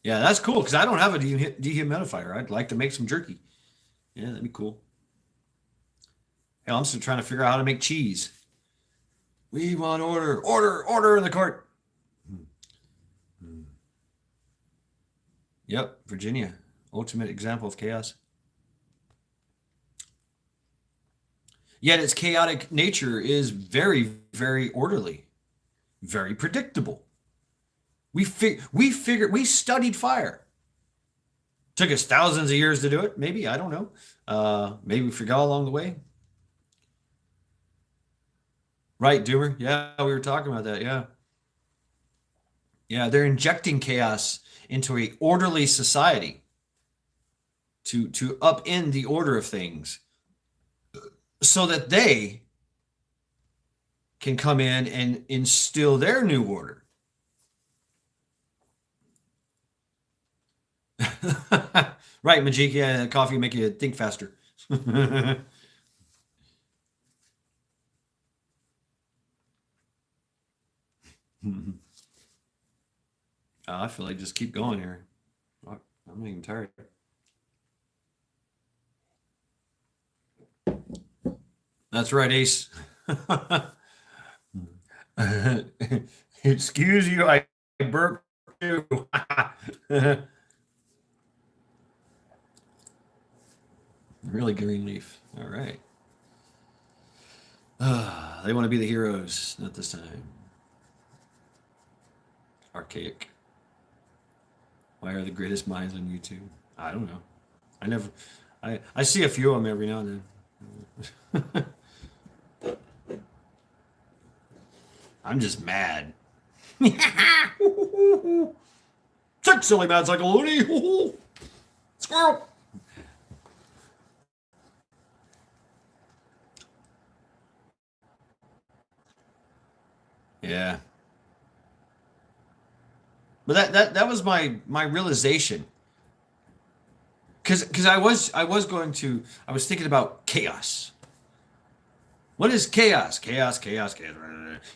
Yeah, that's cool because I don't have a dehumidifier. I'd like to make some jerky. Yeah, that'd be cool. Hell, I'm still trying to figure out how to make cheese. We want order in the court. Yep, Virginia, ultimate example of chaos. Yet its chaotic nature is very, very orderly, very predictable. We studied fire. Took us thousands of years to do it. Maybe, I don't know. Maybe we forgot along the way. Right, Doomer? Yeah, we were talking about that. Yeah. Yeah, they're injecting chaos into a orderly society to upend the order of things so that they can come in and instill their new order. Right, Majik. Yeah, coffee make you think faster. I feel like just keep going here. I'm even tired. That's right, Ace. Excuse you, I burped too. Really green leaf. All right. They want to be the heroes, not this time. Archaic. Why are the greatest minds on YouTube? I don't know. I see a few of them every now and then. I'm just mad. Sick, silly mad like a loony. Squirrel. Yeah. But that was my realization. Cause I was thinking about chaos. What is chaos? Chaos.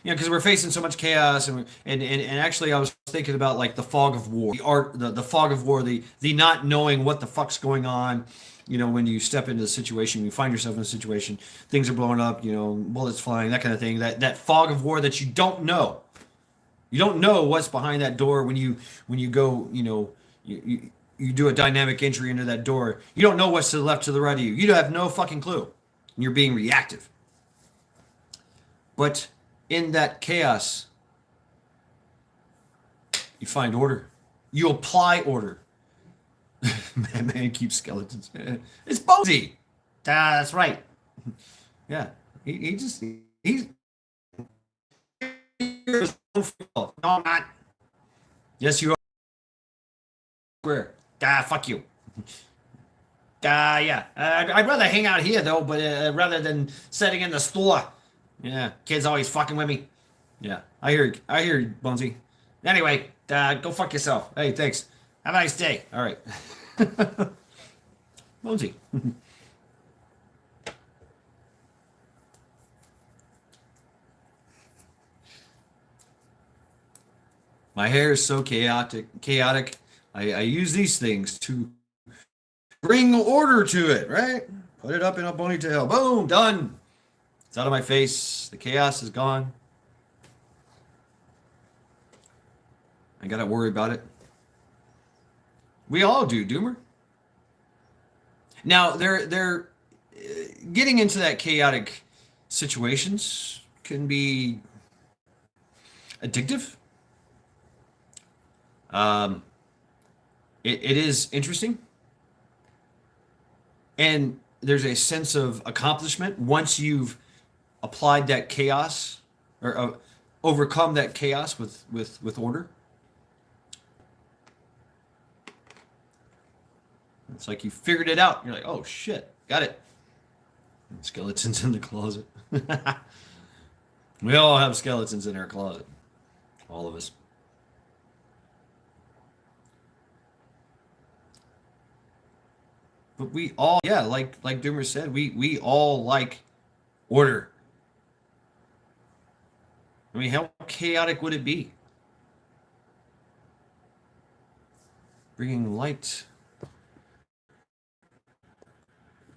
You know, because we're facing so much chaos, and actually, I was thinking about like the fog of war, the fog of war, the not knowing what the fuck's going on. You know, when you step into the situation, you find yourself in a situation, things are blowing up, you know, bullets flying, that kind of thing. That fog of war that you don't know. You don't know what's behind that door when you go, you know, you do a dynamic entry into that door. You don't know what's to the left, to the right of you. You have no fucking clue. And you're being reactive. But in that chaos, you find order. You apply order. man keeps skeletons. It's Bonesy. That's right. Yeah. He's no, I'm not. Yes, you are. Where? Fuck you. Yeah. I'd rather hang out here though, but rather than sitting in the store. Yeah, kids always fucking with me. Yeah, I hear you, Bonesy. Anyway, go fuck yourself. Hey, thanks. Have a nice day. All right. Bonesy. My hair is so chaotic. I use these things to bring order to it, right? Put it up in a ponytail. Boom, done. It's out of my face. The chaos is gone. I gotta worry about it. We all do, Doomer. Now, they're getting into that chaotic situations can be addictive. It is interesting. And there's a sense of accomplishment once you've applied that chaos or overcome that chaos with order. It's like you figured it out. You're like, oh shit, got it. And skeletons in the closet. We all have skeletons in our closet. All of us. But we all, yeah, like Doomer said, we all like order. I mean, how chaotic would it be? Bringing light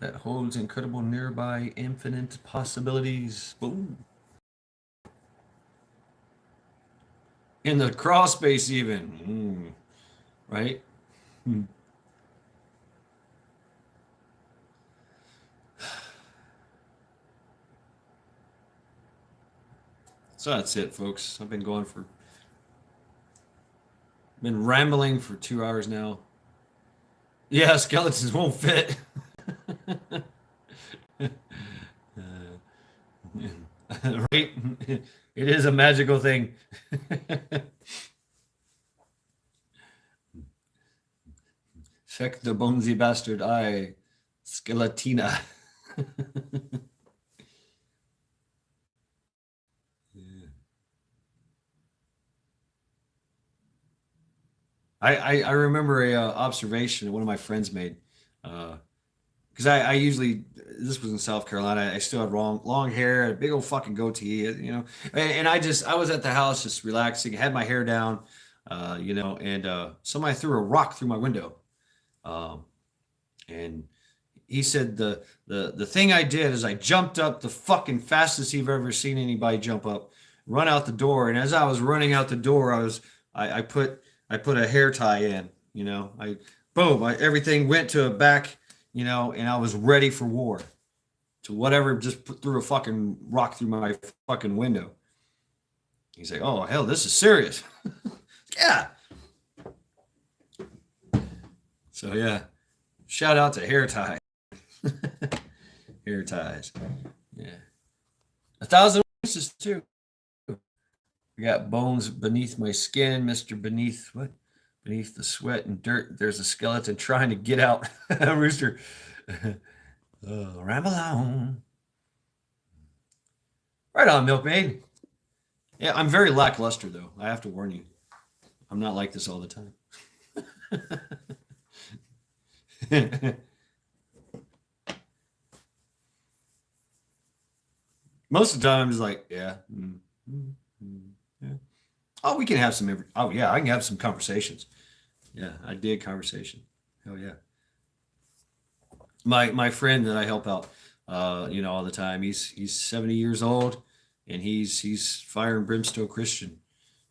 that holds incredible nearby infinite possibilities. Boom. In the crawl space even. Right? So that's it, folks. I've been rambling for 2 hours now. Yeah, skeletons won't fit. Right? It is a magical thing. Feck the bonesy bastard eye. Skeletina. I remember a observation one of my friends made, because I usually, this was in South Carolina, I still had long hair, a big old fucking goatee, you know, and I was at the house just relaxing, had my hair down, you know, and somebody threw a rock through my window, and he said the thing I did is I jumped up the fucking fastest you've ever seen anybody jump up, run out the door, and as I was running out the door, I put a hair tie in, you know, everything went to a back, you know, and I was ready for war. To whatever just threw a fucking rock through my fucking window. He's like, oh hell, this is serious. Yeah. So yeah, shout out to hair tie. Hair ties. Yeah. 1,000 Witnesses too. We got bones beneath my skin, Mr. Beneath what? Beneath the sweat and dirt, there's a skeleton trying to get out. Rooster. Ramble on. Right on, Milkmaid. Yeah, I'm very lackluster though. I have to warn you. I'm not like this all the time. Most of the time, I'm just like, yeah. Yeah. Oh, we can have some. Oh, yeah, I can have some conversations. Yeah, I dig conversation. Hell yeah. My friend that I help out, you know, all the time. He's 70 years old, and he's fire and brimstone Christian.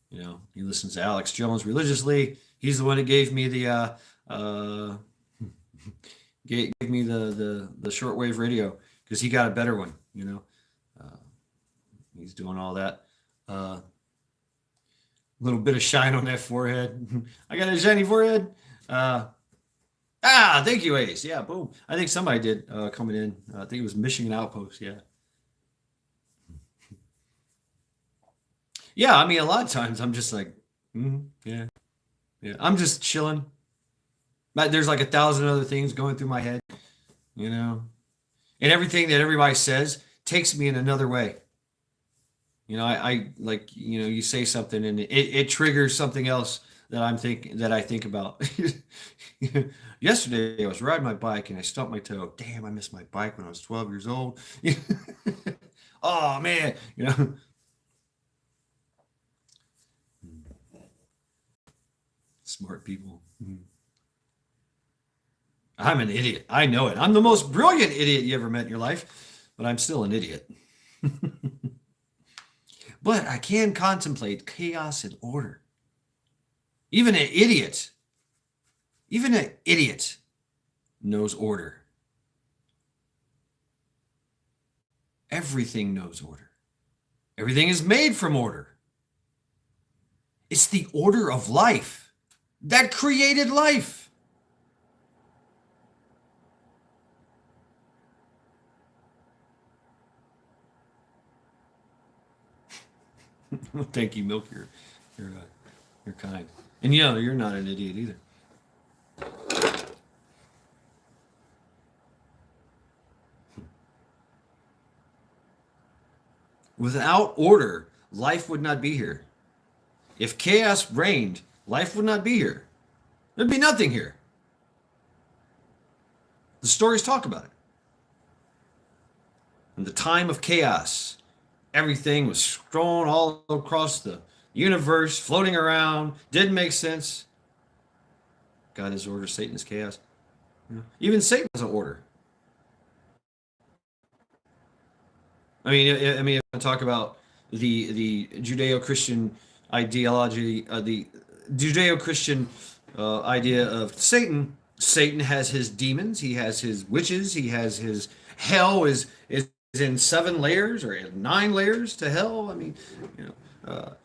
You know, he listens to Alex Jones religiously. He's the one that gave me the gave me the shortwave radio because he got a better one. You know, he's doing all that. Little bit of shine on that forehead. I got a shiny forehead. Thank you, Ace. Yeah, boom. I think somebody did coming in. I think it was Michigan Outpost. Yeah. Yeah, I mean, a lot of times I'm just like, yeah. I'm just chilling. But there's like 1,000 other things going through my head, you know, and everything that everybody says takes me in another way. You know, I like, you know, you say something and it triggers something else that I think about. Yesterday I was riding my bike and I stumped my toe. Damn, I missed my bike when I was 12 years old. Oh man, you know. Smart people. I'm an idiot. I know it. I'm the most brilliant idiot you ever met in your life, but I'm still an idiot. But I can contemplate chaos and order. Even an idiot knows order. Everything knows order. Everything is made from order. It's the order of life that created life. Thank you, Milk. You're kind, and you know you're not an idiot either. Without order, life would not be here. If chaos reigned, life would not be here. There'd be nothing here. The stories talk about it. In the time of chaos, everything was thrown all across the universe, floating around, didn't make sense. God is order, Satan is chaos. Even Satan has an order. I mean, I talk about the Judeo-Christian ideology, the Judeo-Christian idea of Satan. Satan has his demons, he has his witches, he has his hell is in 7 layers or 9 layers to hell. I mean, you know,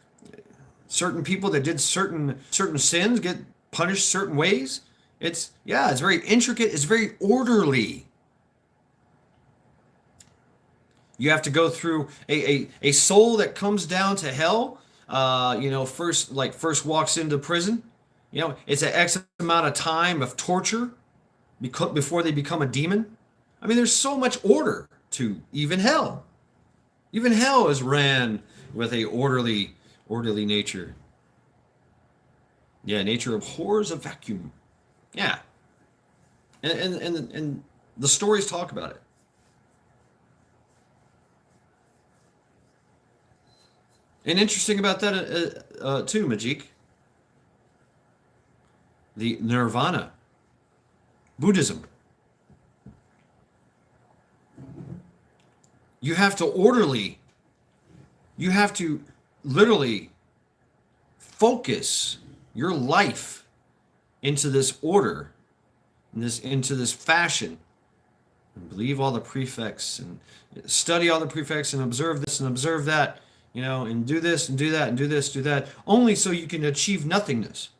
certain people that did certain sins get punished certain ways. It's very intricate. It's very orderly. You have to go through a soul that comes down to hell. You know, first walks into prison. You know, it's an X amount of time of torture before they become a demon. I mean, there's so much order to even hell. Even hell is ran with a orderly nature. Yeah, nature abhors a vacuum. Yeah, and the stories talk about it. And interesting about that too, Majik. The Nirvana, Buddhism. You have to literally focus your life into this order, into this fashion, and believe all the prefects and study all the prefects and observe this and observe that, and do this and do that and do this, do that, only so you can achieve nothingness.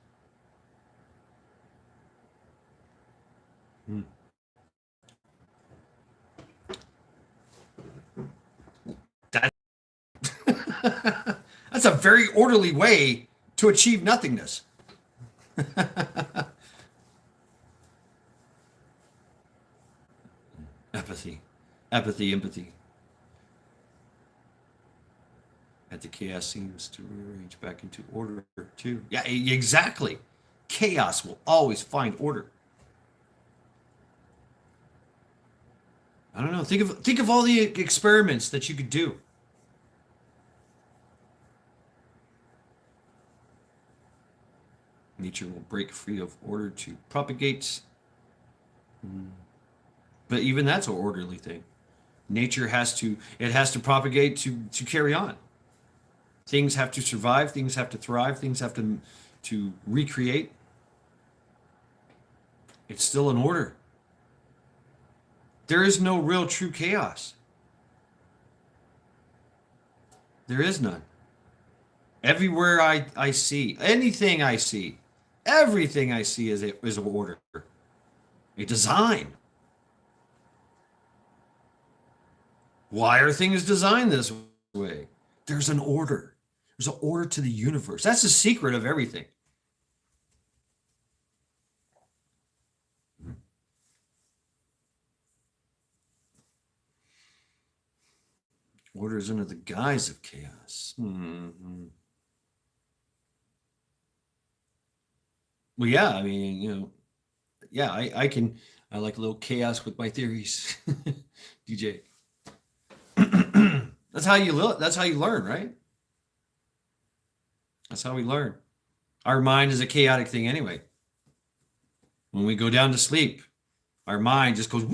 That's a very orderly way to achieve nothingness. Empathy. At the chaos seems to rearrange back into order too. Yeah, exactly. Chaos will always find order. I don't know. Think of all the experiments that you could do. Nature will break free of order to propagate. But even that's an orderly thing. Nature has to propagate to carry on. Things have to survive, things have to thrive, things have to recreate. It's still an order. There is no real true chaos. There is none. Everywhere I see, anything I see, everything I see is an order, a design. Why are things designed this way? There's an order. There's an order to the universe. That's the secret of everything. Order is under the guise of chaos. Well, yeah, I mean, yeah, I like a little chaos with my theories, DJ. That's how you learn, right? That's how we learn. Our mind is a chaotic thing anyway. When we go down to sleep, our mind just goes.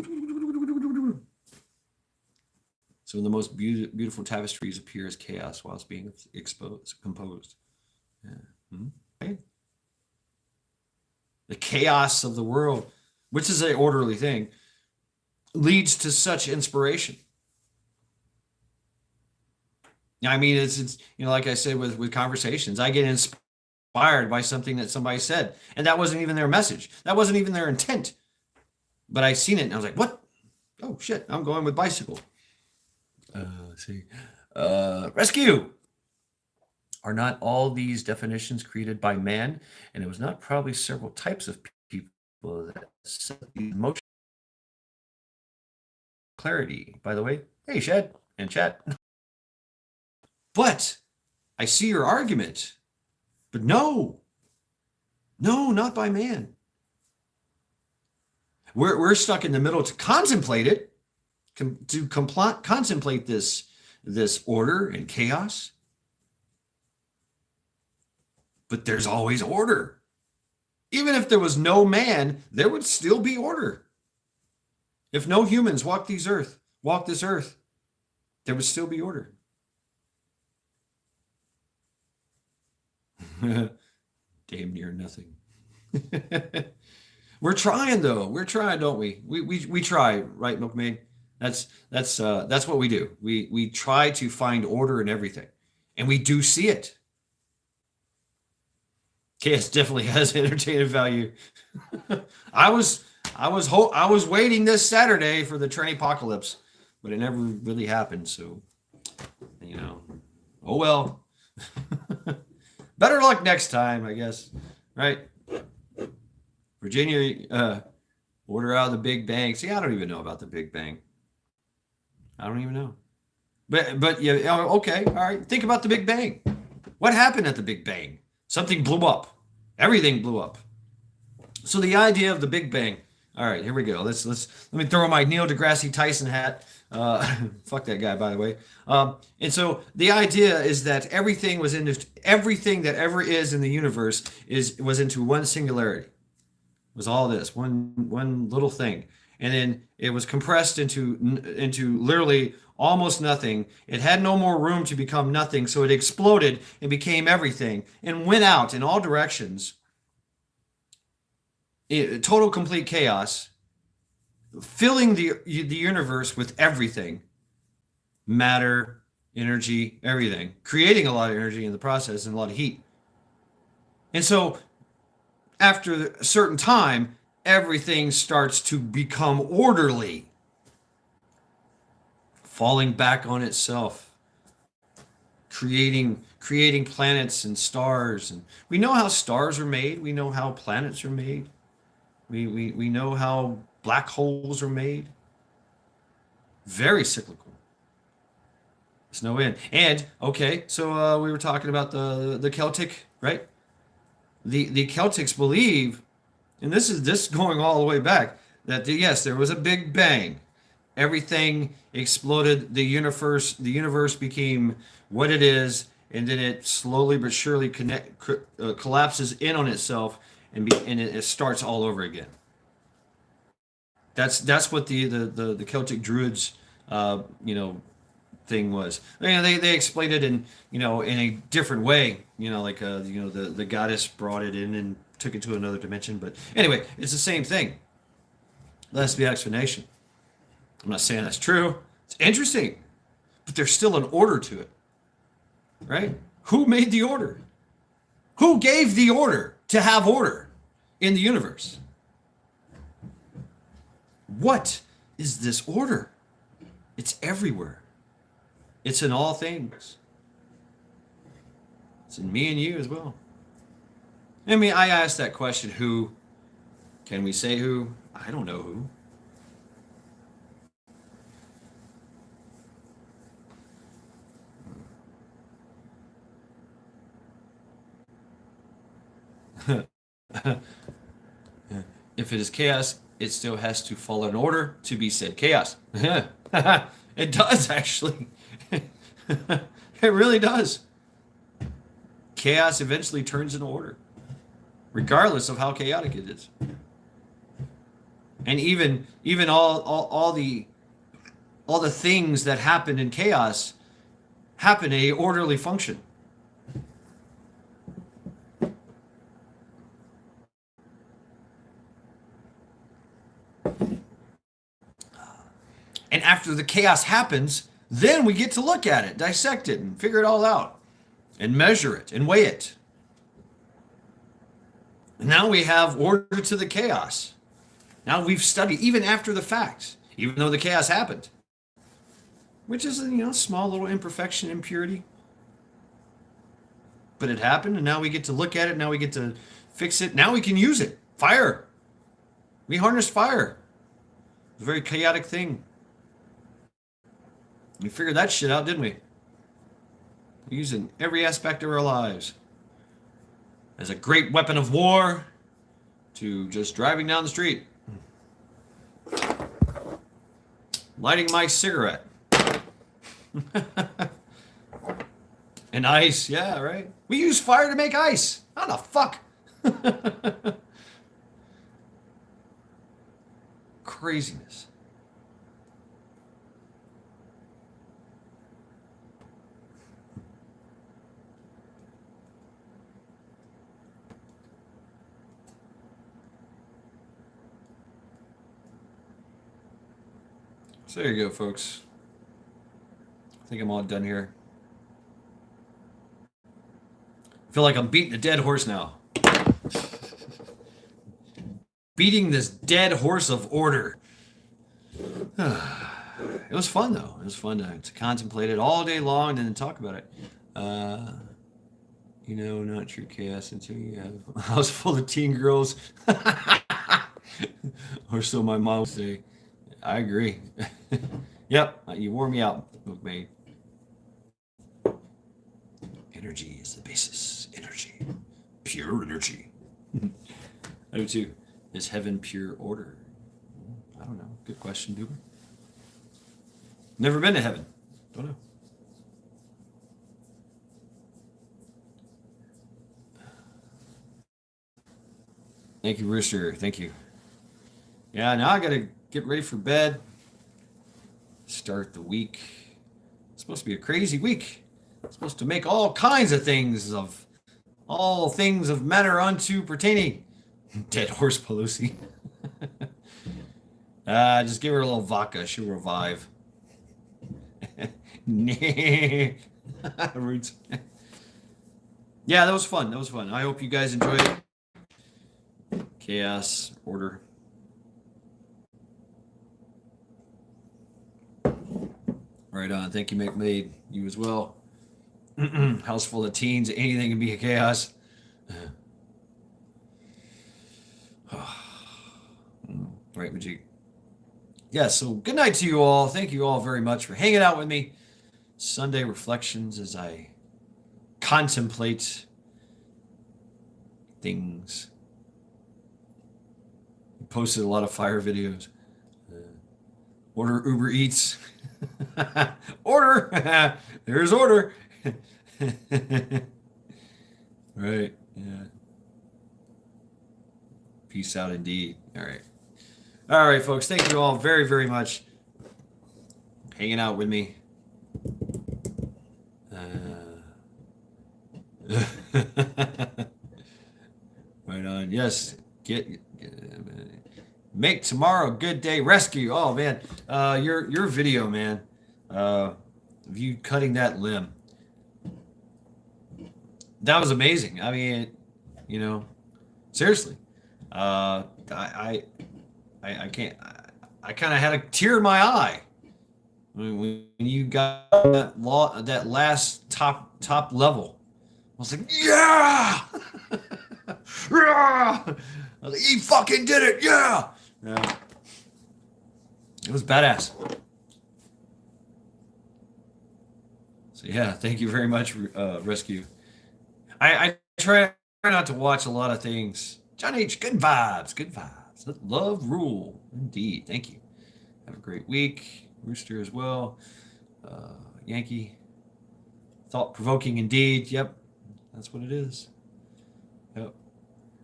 So the most beautiful tapestries appear as chaos while it's being composed. Yeah. Okay. The chaos of the world, which is an orderly thing, leads to such inspiration. I mean, it's like I said with conversations, I get inspired by something that somebody said, and that wasn't even their message. That wasn't even their intent. But I seen it, and I was like, "What? Oh shit! I'm going with bicycle." Let's see. Rescue. Are not all these definitions created by man? And it was not probably several types of people that set the emotion. Clarity, by the way. Hey, Shed and chat. But I see your argument. But no, not by man. We're stuck in the middle to contemplate it, to contemplate this order and chaos. But there's always order. Even if there was no man, there would still be order. If no humans walk this earth, there would still be order. Damn near nothing. We're trying though. We're trying, don't we? We try, right, Milkmaid? That's what we do. We try to find order in everything, and we do see it. Chaos definitely has entertainment value. I was waiting this Saturday for the train apocalypse, but it never really happened. So, oh well. Better luck next time, I guess. Right? Virginia, order out of the Big Bang. See, I don't even know about the Big Bang. I don't even know. But yeah, okay, all right. Think about the Big Bang. What happened at the Big Bang? Something blew up. Everything blew up. So the idea of the Big Bang. All right, here we go. Let me throw my Neil deGrasse Tyson hat. Fuck that guy, by the way. And so the idea is that everything that ever is in the universe was into one singularity. It was all this one little thing, and then it was compressed into literally almost nothing. It had no more room to become nothing, so it exploded and became everything and went out in all directions. Total complete chaos, filling the universe with everything, matter, energy, everything, creating a lot of energy in the process and a lot of heat. And so after a certain time, everything starts to become orderly, falling back on itself, creating planets and stars. And we know how stars are made. We know how planets are made. We know how black holes are made. Very cyclical. There's no end. And okay, so we were talking about the Celtic, right? The Celtics believe, and this is going all the way back, that yes, there was a big bang. Everything exploded. The universe became what it is, and then it slowly but surely collapses in on itself, and it starts all over again. That's what the Celtic Druids, thing was. They explained it in a different way. Like the goddess brought it in and took it to another dimension. But anyway, it's the same thing. That's the explanation. I'm not saying that's true. It's interesting, but there's still an order to it, right? Who made the order? Who gave the order to have order in the universe? What is this order? It's everywhere. It's in all things. It's in me and you as well. I mean, I asked that question, who? Can we say who? I don't know who. If it is chaos, it still has to follow an order to be said chaos. It does, actually. It really does. Chaos eventually turns into order, regardless of how chaotic it is. And even all the things that happen in chaos happen in a orderly function. And after the chaos happens, then we get to look at it, dissect it, and figure it all out, and measure it, and weigh it. And now we have order to the chaos. Now we've studied, even after the fact, even though the chaos happened, which is a small little imperfection, impurity. But it happened, and now we get to look at it, now we get to fix it, now we can use it. Fire. We harnessed fire. It's a very chaotic thing. We figured that shit out, didn't we? We use it in every aspect of our lives. As a great weapon of war, to just driving down the street. Lighting my cigarette. And ice, yeah, right? We use fire to make ice. How the fuck? Craziness. So there you go, folks. I think I'm all done here. I feel like I'm beating a dead horse now. Beating this dead horse of order. It was fun, though. It was fun to contemplate it all day long and then talk about it. Not true chaos until you have a house full of teen girls. Or so my mom would say. I agree. Yep, you wore me out, Bookmate. Energy is the basis. Energy. Pure energy. I do too. Is heaven pure order? I don't know. Good question, Duber. Never been to heaven. Don't know. Thank you, Rooster. Thank you. Yeah, now I gotta get ready for bed. Start the week. It's supposed to be a crazy week. It's supposed to make all kinds of things of all things of matter unto pertaining. Dead horse Pelosi. Just give her a little vodka. She'll revive. Roots. Yeah, that was fun. That was fun. I hope you guys enjoyed it. Chaos, order. Right on. Thank you, McMade. You as well. House full of teens. Anything can be a chaos. Right, Majik. Yeah, so good night to you all. Thank you all very much for hanging out with me. Sunday reflections as I contemplate things. Posted a lot of fire videos. Order Uber Eats. Order. There's order. Right. Yeah. Peace out indeed. All right. All right, folks. Thank you all very, very much for hanging out with me. Right on. Yes. Make tomorrow a good day. Rescue. Oh man, your video, man. Of you cutting that limb. That was amazing. I mean, you know, seriously. I can't. I kind of had a tear in my eye when you got that last top level. I was like, yeah. I was like, he fucking did it, yeah. Yeah. It was badass. So yeah, thank you very much, Rescue. I try not to watch a lot of things. John H, good vibes, good vibes. Let love rule. Indeed, thank you. Have a great week. Rooster as well. Yankee. Thought-provoking indeed. Yep, that's what it is. Yep.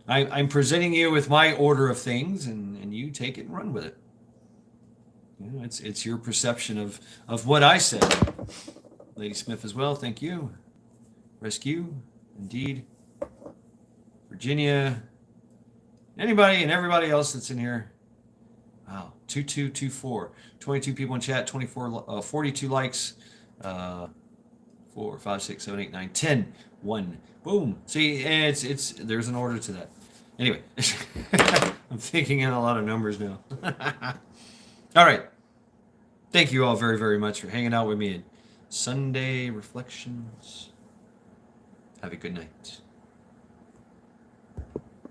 I'm presenting you with my order of things, and you take it and run with it. You know, it's your perception of what I said. Lady Smith as well, thank you. Rescue, indeed. Virginia. Anybody and everybody else that's in here. Wow, 2224. 22 people in chat, 42 likes. 4, 5, 6, 7, 8, 9, 10. 1. Boom. See, it's there's an order to that. Anyway, I'm thinking in a lot of numbers now. All right. Thank you all very, very much for hanging out with me in Sunday Reflections. Have a good night.